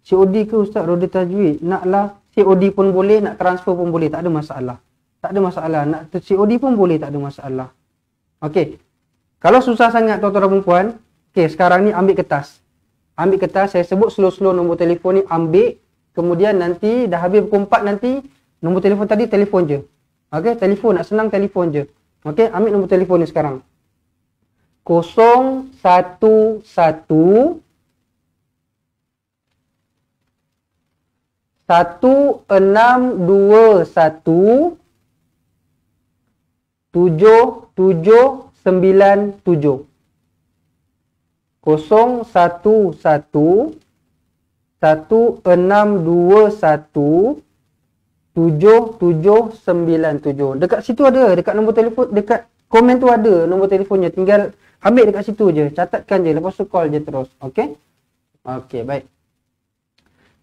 COD ke Ustaz Roda Tajwid? Naklah COD pun boleh, nak transfer pun boleh, tak ada masalah. Tak ada masalah. Nak COD pun boleh, tak ada masalah. Okey. Kalau susah sangat tuan-tuan dan puan, okey, sekarang ni ambil kertas. Ambil kertas, saya sebut slow-slow nombor telefon ni, ambil. Kemudian nanti dah habis pukul 4 nanti, nombor telefon tadi telefon je. Okey, telefon, nak senang telefon je. Okey, ambil nombor telefon ni sekarang. 011 1621 7797. 011 1621 7797. Dekat situ ada, dekat nombor telefon, dekat komen tu ada nombor telefonnya. Tinggal ambil dekat situ je, catatkan je, lepas tu call je terus. Okey? Okey, baik.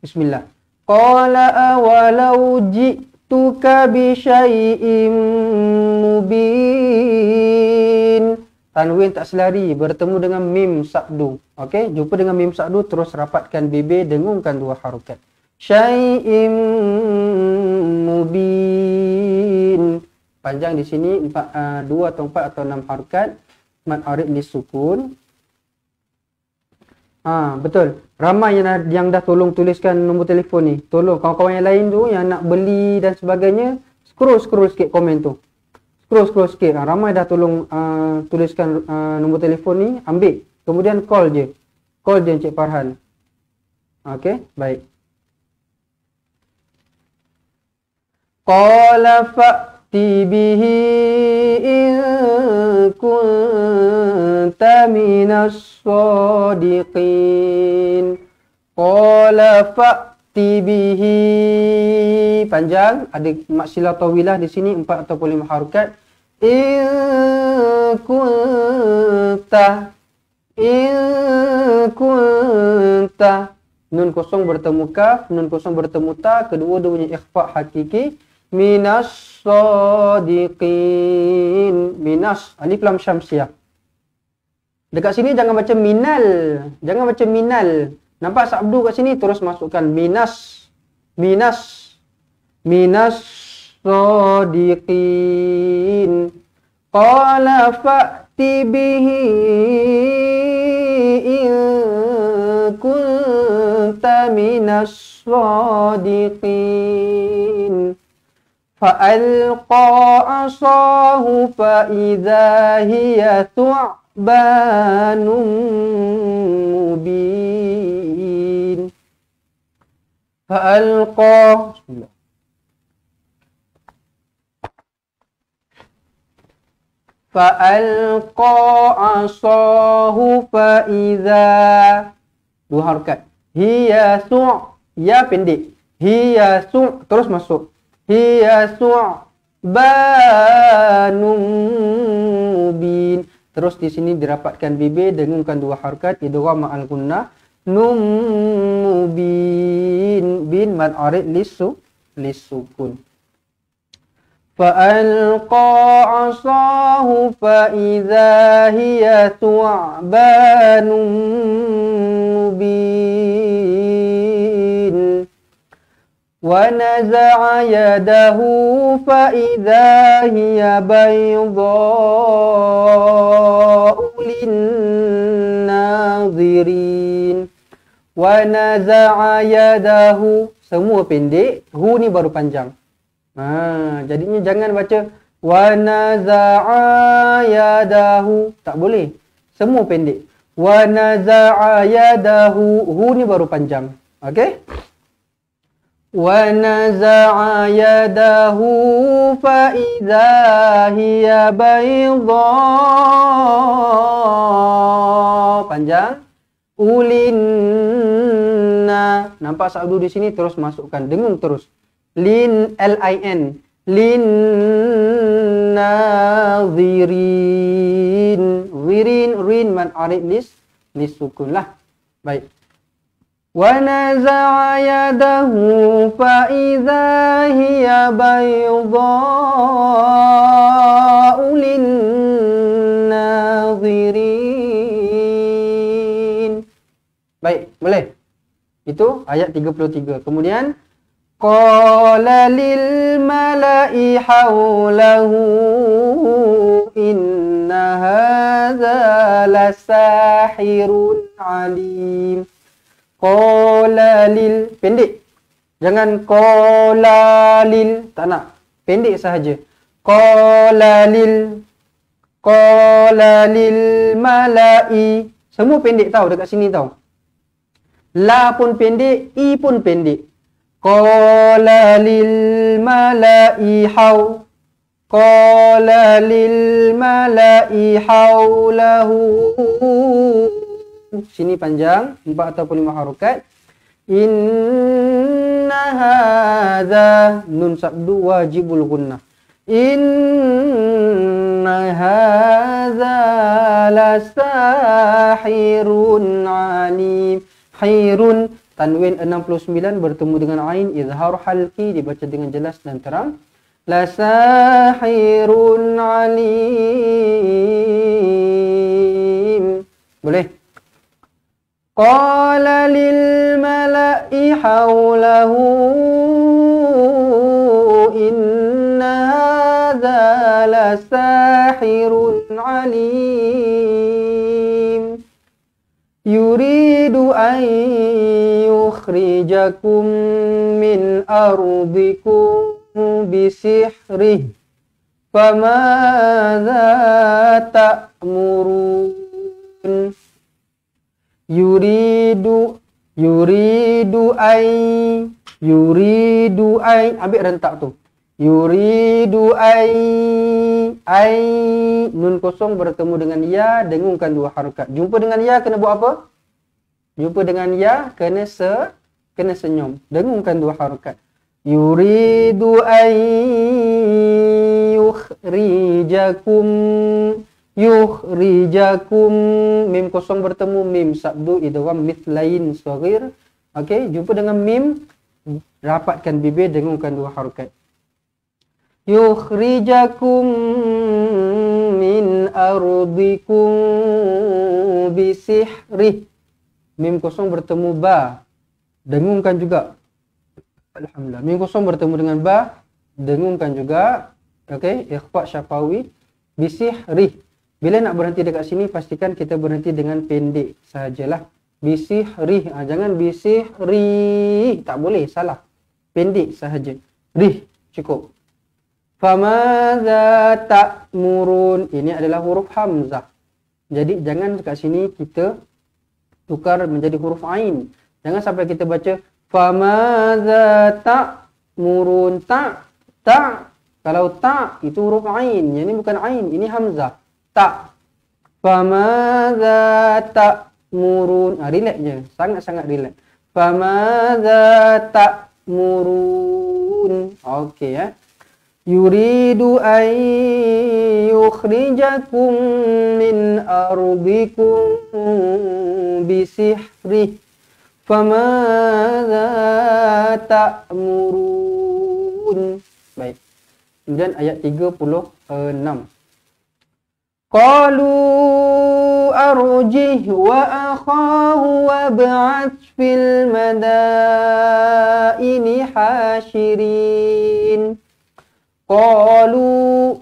Bismillah. Qala awalau ji'tuka bi syai'im mubin. Tanwin tak selari, bertemu dengan mim sakdu. Okey, jumpa dengan mim sakdu, terus rapatkan bibir, dengungkan dua harokat. Syai'im mubin. Panjang di sini 2 atau 4 atau 6 harokat. Mad arid li sukun. Betul. Ramai yang dah tolong tuliskan nombor telefon ni. Tolong kawan-kawan yang lain tu yang nak beli dan sebagainya, scroll sikit komen tu. Scroll sikit. Ramai dah tolong tuliskan nombor telefon ni, ambil. Kemudian call je. Call je Encik Farhan. Okey, baik. Qala fa'ti bihi in kunta minas sadiqin. Qala fa'ti bihi. Panjang, ada maksilah tawilah di sini 4 atau 5 harokat. In kunta nun kosong bertemu kaf, nun kosong bertemu ta, kedua-duanya ikhfa hakiki. Minas sadiqin. Minas, alif lam syamsiah. Dekat sini jangan baca minal, jangan baca minal. Nampak sabdu kat sini, terus masukkan minas. Minas sadiqin. Qala fa'ti bihi in kunta minas sadiqin. Fa'alqa asahu fa'idha hiya thu'banun mubin. Fa'alqa. Bismillah. Fa'alqa asahu fa'idha. 2 harokat. Hiya su'. Ya pendek. Hiya su'. Terus masuk. Hiya su'banun mubin. Terus di sini dirapatkan bibir, dengungkan 2 harokat, idgham ma'al gunnah. Num mubin. Bin mad arid lisukun. Fa'alqa asahu fa'idha hiya thu'banun mubin. Wa naza'a yadahu fa'idha hiya baydha'u lin-nadhirin. Wa naza'a yadahu. Semua pendek, hu ni baru panjang. Jadinya jangan baca wa naza'a yadahu. Tak boleh. Semua pendek. Wa naza'a yadahu. Hu ni baru panjang. Okey? Wa naza'a yadahu fa idza hiya baydha. Panjang. Ulinna. Nampak sabdu di sini, terus masukkan. Dengung terus. Lin, L-I-N. Lin-nazirin. Zirin, rin, man arid lis sukun lah. Baik. Wa naza'a yadahu fa idza hiya baydha'u lin-nazirin. Baik, boleh. Itu ayat 33. Kemudian qala lil mala'i hawlahu inna hadza lasahirun alim. Qala lil, pendek. Jangan qala lil, tak nak. Pendek sahaja. Qala lil mala'i. Semua pendek tahu dekat sini tahu. La pun pendek, i pun pendek. Qala lil mala'i haw. Qala lil mala'i hawlahu. Sini panjang, 4 ataupun 5 harokat. Inna hadza, nun sabdu wajibul gunnah. Inna hadza lasahirun alim. Khairun, tanwin 69 bertemu dengan ain, izhar halqi, dibaca dengan jelas dan terang. Lasahirun alim. Boleh? Qala lil mala'i hawlahu inna hadza lasahirun alim. Yuridu an yukhrijakum min ardikum bisihrih. Famadza ta'murun. Yuridu ay, ambil rentak tu. Yuridu ay, nun kosong bertemu dengan ya, dengungkan 2 harakat. Jumpa dengan ya kena buat apa? Jumpa dengan ya kena senyum. Dengungkan 2 harakat. Yuridu ay yukhrijakum, mim kosong bertemu mim sabdu idgham mithlain saghir. Okey, jumpa dengan mim, rapatkan bibir, dengungkan 2 harakat. Yukhrijakum min ardikum bisihrih. Mim kosong bertemu ba, dengungkan juga. Alhamdulillah. Mim kosong bertemu dengan ba, dengungkan juga. Okey, ikhfa syafawi bisihrih. Bila nak berhenti dekat sini, pastikan kita berhenti dengan pendek sahajalah. Bisihrih, jangan bisihri, tak boleh, salah. Pendek sahaja. Rih, cukup. Famadza ta'murun, ini adalah huruf hamzah. Jadi jangan dekat sini kita tukar menjadi huruf ain. Jangan sampai kita baca famadza ta'murun, ta. Kalau ta itu huruf ain, ini bukan ain, ini hamzah. Ta. Famadza ta'murun. Relax je, sangat-sangat relax. Famadza ta'murun. Okey ya. Yuridu an yukhrijakum min ardikum bisihrih. Famadza ta'murun. Baik. Kemudian ayat 36. Qalu arjih wa akhahu wab'ath fil madaini hashirin. Qalu,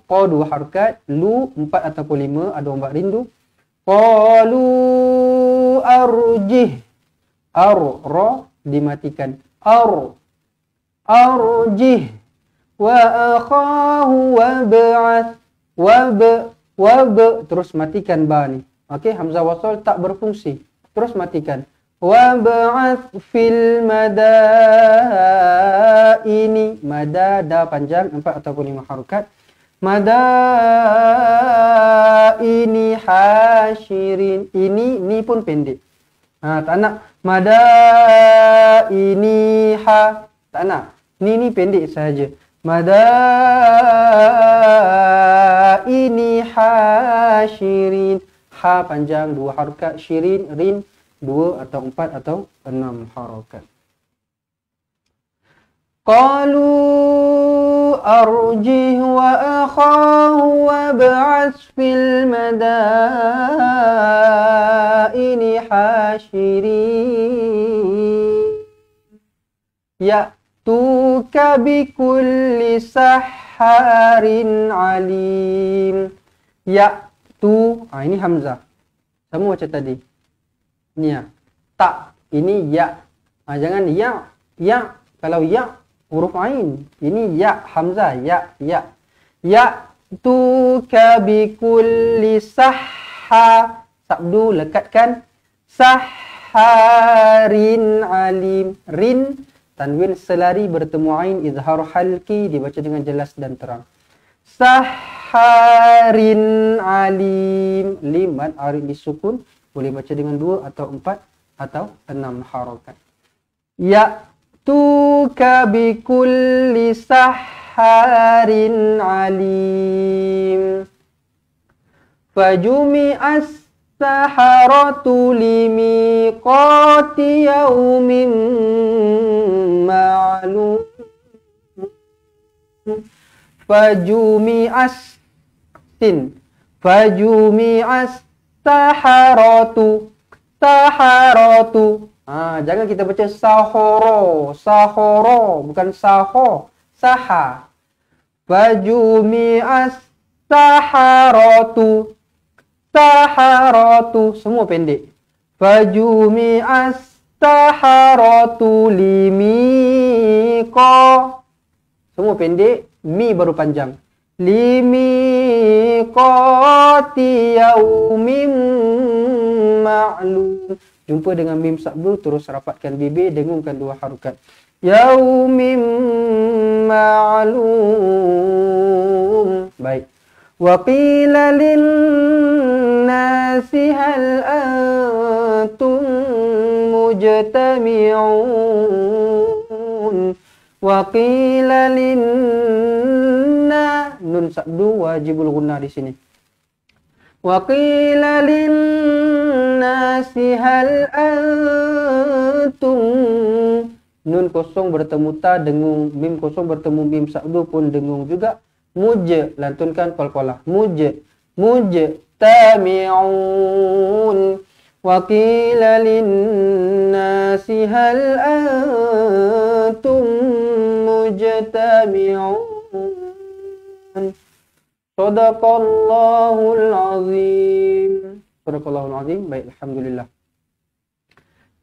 qadu harakat, lu 4 ataupun 5, ada ombak rindu. Qalu arjih, ra dimatikan, arjih wa akhahu wab'ath, terus matikan ba ni. Okey, hamzah wasal tak berfungsi, terus matikan. Wab'ath fil madaini, madada panjang 4 ataupun 5 harakat. Madaini hashirin, ini ni pun pendek. Tak nak madaini ha, tak nak. Ni pendek sahaja. madaini hasyirin. Ha panjang 2 harakat, syirin, rin 2 atau 4 atau 6 harakat. Qalu arjih wa akhahu wab'ats fil madaini hasyirin ya'tuka bikulli sahharin alim. Ya'tu, ini hamzah. Sama macam tadi. Ni ya. Tak, ini ya. Jangan ya. Ya, kalau ya huruf ain. Ini ya hamzah, ya. Ya'tuka bikulli sahha. Sabdu lekatkan sahharin alim. Rin tanwin selari bertemu ain, izhar halki dibaca dengan jelas dan terang. Sahharin alim. Lim mad arid disukun, boleh baca dengan 2 atau 4 atau 6 harakat. Ya'tuka bikulli sahharin alim. Fajumi'as saharatu limiqati yaumin ma'lum. Fajumi'as sin. Fajumi'as saharatu. Saharatu. Jangan kita baca sahoro. Sahoro. Bukan saho. Saha. Fajumi'as saharatu. Saharatu. Semua pendek. Fajumi'as saharatu limiqa. Semua pendek. Mi baru panjang. Limiqati yaumin ma'lum. Jumpa dengan mim sabdu, terus rapatkan bibir, dengungkan 2 harakat. Yaumin ma'lum. Baik. Wa qila lin-nasi hal antum mujtami'un. Wa qila linna. Nun sabdu wajibul gunnah di sini. Wa qila linnasi hal antum. Nun kosong bertemu ta dengung, mim kosong bertemu mim sabdu pun dengung juga. Lantunkan qalqalah. Mujtami'un. Wa qila linnasi hal antum mujtami'un. Sadaqallahul azim. Sadaqallahul azim. Baik, alhamdulillah.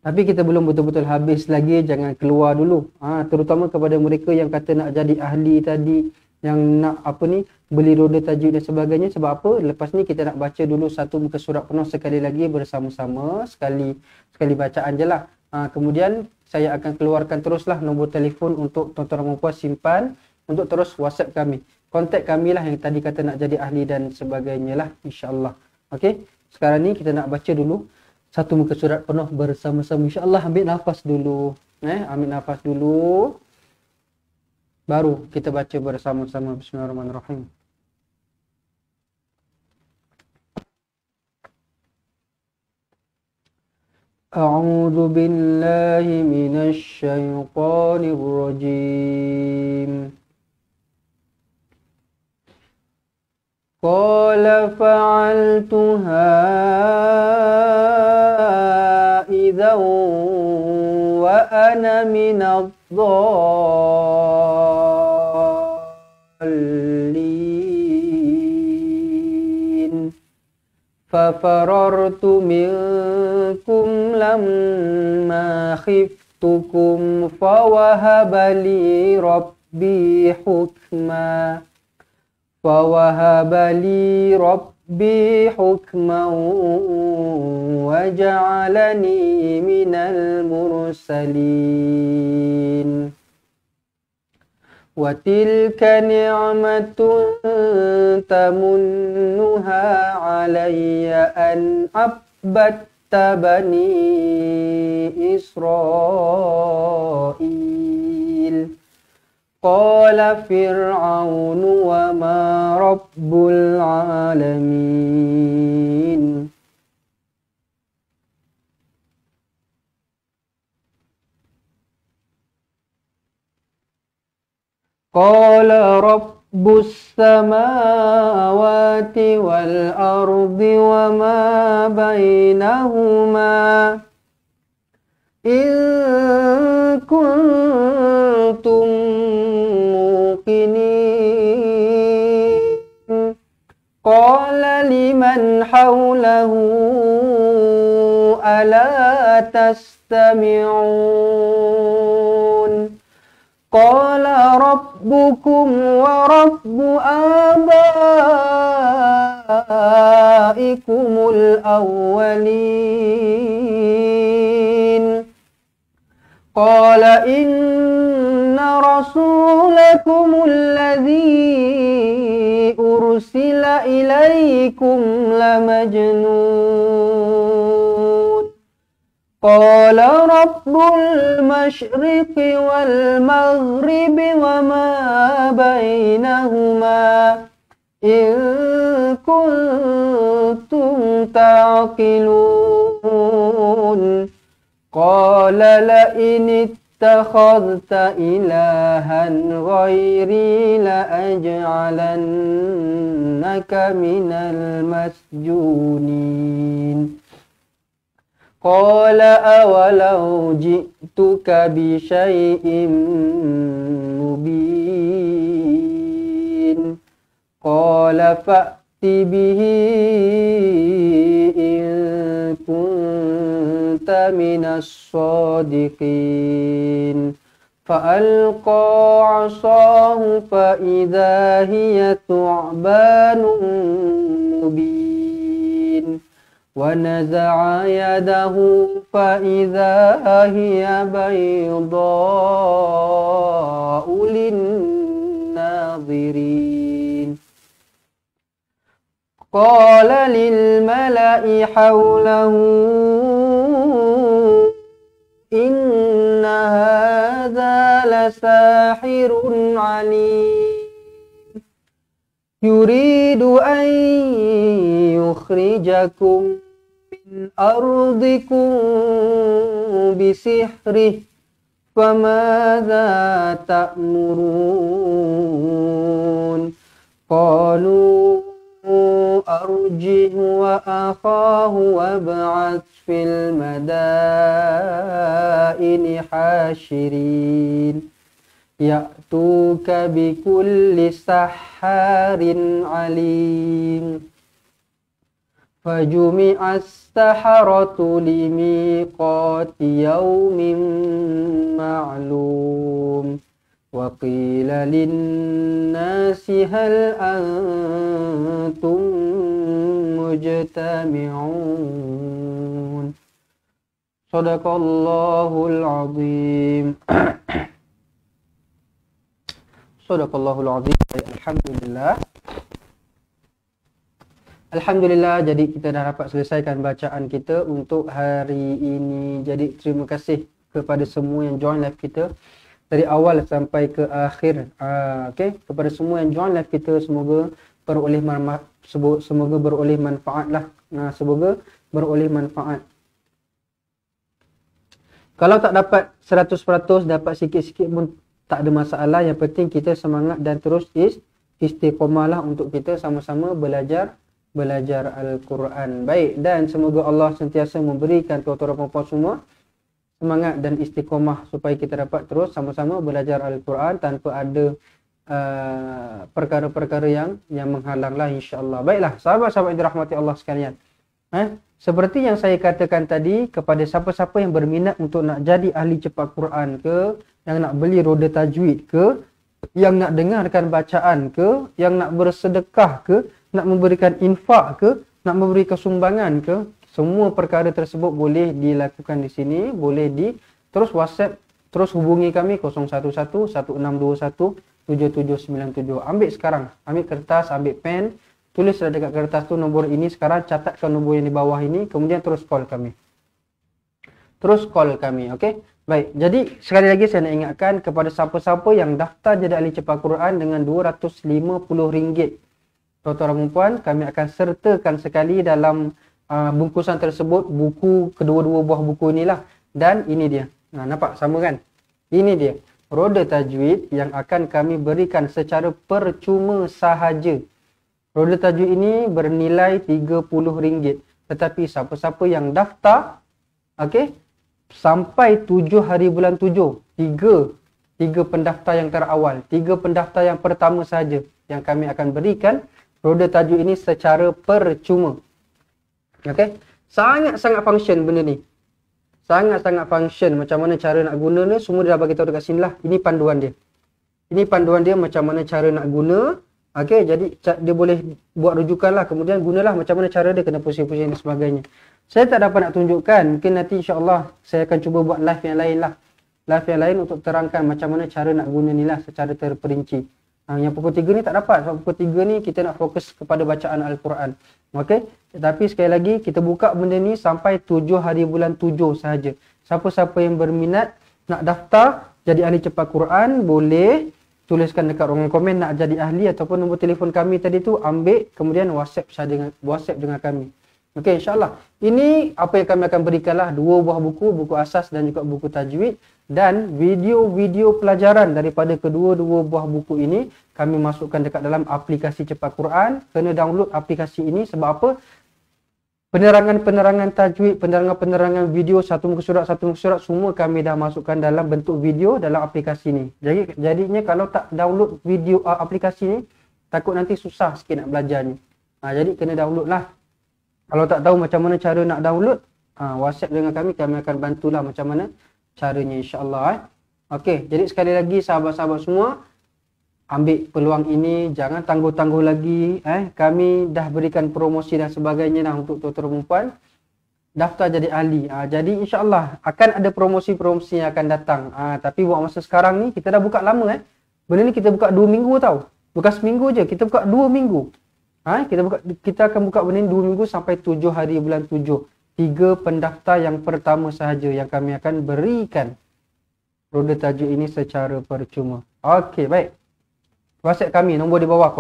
Tapi kita belum betul-betul habis lagi, jangan keluar dulu. Terutama kepada mereka yang kata nak jadi ahli tadi, yang nak beli roda tajwid dan sebagainya. Sebab apa? Lepas ni kita nak baca dulu satu muka surat penuh sekali lagi bersama-sama, sekali bacaan je lah. Kemudian saya akan keluarkan teruslah nombor telefon untuk tuan-tuan dan puan simpan untuk terus WhatsApp kami. Kontak kami lah yang tadi kata nak jadi ahli dan sebagainya lah, insya-Allah. Okey, sekarang ni kita nak baca dulu satu muka surat penuh bersama-sama, insya-Allah. Ambil nafas dulu, ambil nafas dulu, baru kita baca bersama-sama. Bismillahirrahmanirrahim. A'udzu billahi minasy syaithanir rajim. Qala fa'altuha idzan wa ana minadh dhallin. Fafarartu minkum lamma khiftukum fawahabali rabbi hukma. Fawahabali rabbi hukman waja'alani minal mursalin. Wa tilka ni'matun tamunnuha alayya an abbatta bani Israil. Qala Fir'aun wa ma rabbul alamin. Qala rabbus samawati wal ardi wa ma bainahuma in kuntum muqinin. Qala liman hawlahu ala tastami'un. Qala rabbukum wa rabbu abaikumul awwalin. Qala inna rasulakumul ladzi ursila ilaikum lamajnun. Qala rabbul masyriqi wal maghribi wa ma bainahuma in kuntum ta'qilun. Qala la in ittakhadhta ilahan ghairi la aj'alannaka minal masjunin. Qala awalau ji'tuka bi syai'in mubin. Qala fa'ti bihi in kunta minas sadiqin. Fa'alqa 'asahu fa idza hiya thu'banun mubin. Wa naza'a yadahu fa idza hiya bayda'u lin-nadhirin. Qala lil mala'i hawlahu inna hadha lasahirun 'alim. Yuridu an yukhrijakum min ardikum bisihrih famadha ta'murun. Qalu arjih wa akhahu wab'ath fil madaini hashirin. Ya'tuka bikulli saharin alim. Fajumi'as saharatu limiqati yawmin ma'lum. Wa qila linnasi hal antum mujtami'un. Sadaqallahul azim. Sadaqallahul azim. Alhamdulillah. Alhamdulillah, jadi kita dah dapat selesaikan bacaan kita untuk hari ini. Jadi terima kasih kepada semua yang join live kita dari awal sampai ke akhir. Okey, kepada semua yang join live kita, semoga beroleh manfaat, semoga beroleh manfaatlah. Semoga beroleh manfaat. Kalau tak dapat 100%, dapat sikit-sikit pun tak ada masalah. Yang penting kita semangat dan terus istiqomahlah untuk kita sama-sama belajar Al-Quran. Baik, dan semoga Allah sentiasa memberikan tuan-tuan dan puan-puan semua semangat dan istiqomah supaya kita dapat terus sama-sama belajar Al-Quran tanpa ada perkara-perkara yang menghalanglah, insya-Allah. Baiklah, sahabat-sahabat yang dirahmati Allah sekalian. Seperti yang saya katakan tadi, kepada siapa-siapa yang berminat untuk nak jadi ahli cepat Quran ke, yang nak beli roda tajwid ke, yang nak dengarkan bacaan ke, yang nak bersedekah ke, nak memberikan infak ke, nak memberikan sumbangan ke, semua perkara tersebut boleh dilakukan di sini. Boleh terus WhatsApp, terus hubungi kami 011-1621-7797. Ambil sekarang, ambil kertas, ambil pen, tulislah dekat kertas tu nombor ini sekarang, catatkan nombor yang di bawah ini, kemudian terus call kami. Okey. Baik, jadi sekali lagi saya nak ingatkan kepada siapa-siapa yang daftar jadi ahli cepat Quran dengan RM250. Tuan-tuan dan puan, kami akan sertakan sekali dalam bungkusan tersebut buku, kedua-dua buah buku inilah. Dan ini dia. Nampak sama kan? Ini dia. Roda tajwid yang akan kami berikan secara percuma sahaja. Roda tajwid ini bernilai RM30. Tetapi siapa-siapa yang daftar, okey, sampai 7 hari bulan 7, tiga pendaftar yang terawal, 3 pendaftar yang pertama saja yang kami akan berikan roda tajwid ini secara percuma. Okey, sangat-sangat function benda ni. Sangat-sangat function. Macam mana cara nak guna ni semua dia dah bagi tahu dekat sini lah. Ini panduan dia. Ini panduan dia macam mana cara nak guna. Okey, jadi dia boleh buat rujukan lah. Kemudian gunalah macam mana cara dia, kena pusing-pusing dan sebagainya. Saya tak dapat nak tunjukkan. Mungkin nanti insya-Allah saya akan cuba buat live yang lain lah. Live yang lain untuk terangkan macam mana cara nak guna ni lah secara terperinci. Yang pukul 3 ni tak dapat. Sebab pukul 3 ni kita nak fokus kepada bacaan Al-Quran. Okey. Tetapi sekali lagi kita buka benda ni sampai 7 hari bulan 7 sahaja. Siapa-siapa yang berminat nak daftar jadi ahli cepat Quran, boleh tuliskan dekat ruangan komen nak jadi ahli, ataupun nombor telefon kami tadi tu ambil, kemudian WhatsApp dengan kami. Okey, insya-Allah. Ini apa yang kami akan berikanlah 2 buah buku, buku asas dan juga buku tajwid, dan video-video pelajaran daripada kedua-dua buah buku ini kami masukkan dekat dalam aplikasi Cepat Quran. Kena download aplikasi ini sebab apa? Penerangan-penerangan tajwid, penerangan-penerangan video satu muka surat semua kami dah masukkan dalam bentuk video dalam aplikasi ni. Jadinya kalau tak download video aplikasi ni, takut nanti susah sikit nak belajarnya. Jadi kena download lah. Kalau tak tahu macam mana cara nak download, WhatsApp dengan kami akan bantulah macam mana caranya, insya-Allah. Okey, jadi sekali lagi sahabat-sahabat semua, ambil peluang ini, jangan tangguh-tangguh lagi. Kami dah berikan promosi dan sebagainya dah untuk tuan-tuan dan puan daftar jadi ahli. Jadi insya-Allah akan ada promosi-promosi yang akan datang. Tapi buat masa sekarang ni kita dah buka lama. Benda ni kita buka 2 minggu tau. Bukan seminggu je, kita buka 2 minggu. Kita akan buka benda ni 2 minggu sampai 7 hari bulan 7. 3 pendaftar yang pertama sahaja yang kami akan berikan roda tajwid ini secara percuma. Okey, baik. WhatsApp kami nombor di bawah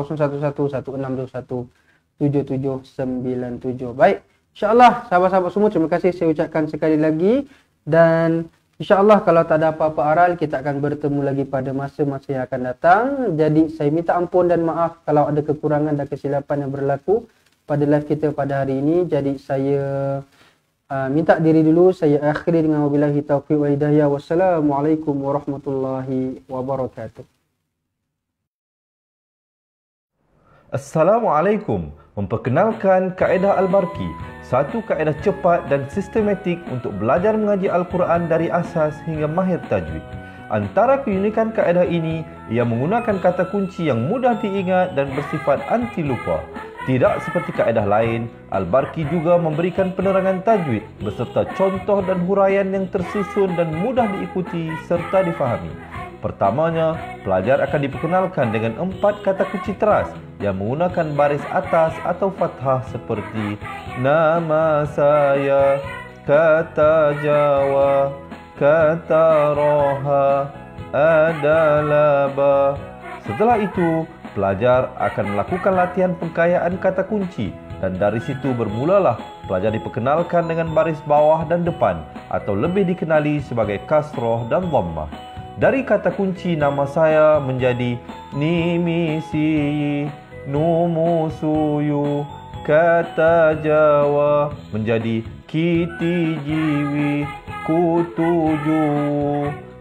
011116217797. Baik. InsyaAllah sahabat-sahabat semua, terima kasih saya ucapkan sekali lagi. Dan InsyaAllah kalau tak ada apa-apa aral, kita akan bertemu lagi pada masa-masa yang akan datang. Jadi saya minta ampun dan maaf kalau ada kekurangan dan kesilapan yang berlaku pada live kita pada hari ini. Jadi saya minta diri dulu. Saya akhiri dengan wabillahi taufiq wal hidayah. Wassalamualaikum warahmatullahi wabarakatuh. Assalamualaikum. Memperkenalkan kaedah Al-Barki, satu kaedah cepat dan sistematik untuk belajar mengaji Al-Quran dari asas hingga mahir tajwid. Antara keunikan kaedah ini, ia menggunakan kata kunci yang mudah diingat dan bersifat anti lupa. Tidak seperti kaedah lain, Al-Barki juga memberikan penerangan tajwid beserta contoh dan huraian yang tersusun dan mudah diikuti serta difahami. Pertamanya, pelajar akan diperkenalkan dengan 4 kata kunci teras yang menggunakan baris atas atau fathah seperti nama saya, kata Jawa, kata Roha, adalah ba. Setelah itu, pelajar akan melakukan latihan pengkayaan kata kunci dan dari situ bermulalah pelajar diperkenalkan dengan baris bawah dan depan atau lebih dikenali sebagai kasroh dan dhammah. Dari kata kunci nama saya menjadi nimisi, numusuyu, kata Jawa menjadi kiti jiwi, kutuju.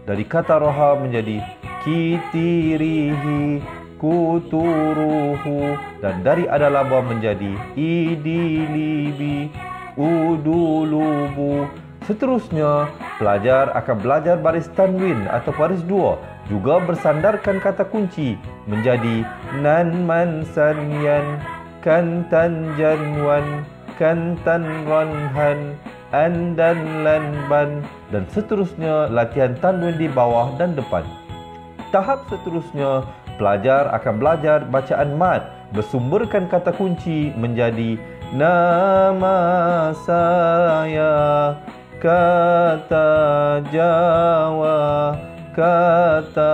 Dari kata roha menjadi kitirihi, kuturuhu. Dan dari adalaba menjadi idilibi, udulubu. Seterusnya, pelajar akan belajar baris tanwin atau baris 2, juga bersandarkan kata kunci menjadi nan man sanyan, kantan janwan, kantan ranhan, andan lanban, dan seterusnya latihan tanwin di bawah dan depan. Tahap seterusnya, pelajar akan belajar bacaan mad bersumberkan kata kunci menjadi nama saya, kata Jawa, kata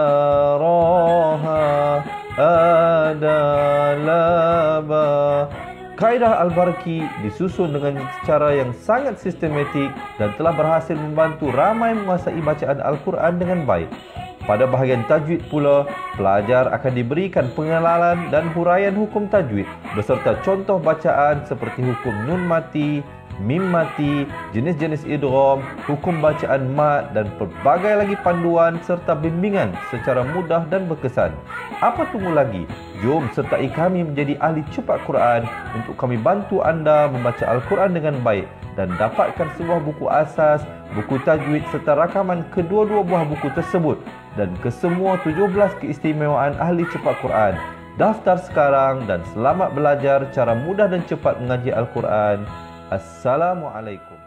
Roha, adalah ba. Kaedah Al-Barki disusun dengan cara yang sangat sistematik dan telah berhasil membantu ramai menguasai bacaan Al-Quran dengan baik. Pada bahagian tajwid pula, pelajar akan diberikan pengenalan dan huraian hukum tajwid beserta contoh bacaan seperti hukum nun mati, mim mati, jenis-jenis idgham, hukum bacaan mat dan pelbagai lagi panduan serta bimbingan secara mudah dan berkesan. Apa tunggu lagi? Jom sertai kami menjadi ahli cepat Quran untuk kami bantu anda membaca Al-Quran dengan baik dan dapatkan sebuah buku asas, buku tajwid serta rakaman kedua-dua buah buku tersebut dan kesemua 17 keistimewaan ahli cepat Quran. Daftar sekarang dan selamat belajar cara mudah dan cepat mengaji Al-Quran. Assalamualaikum.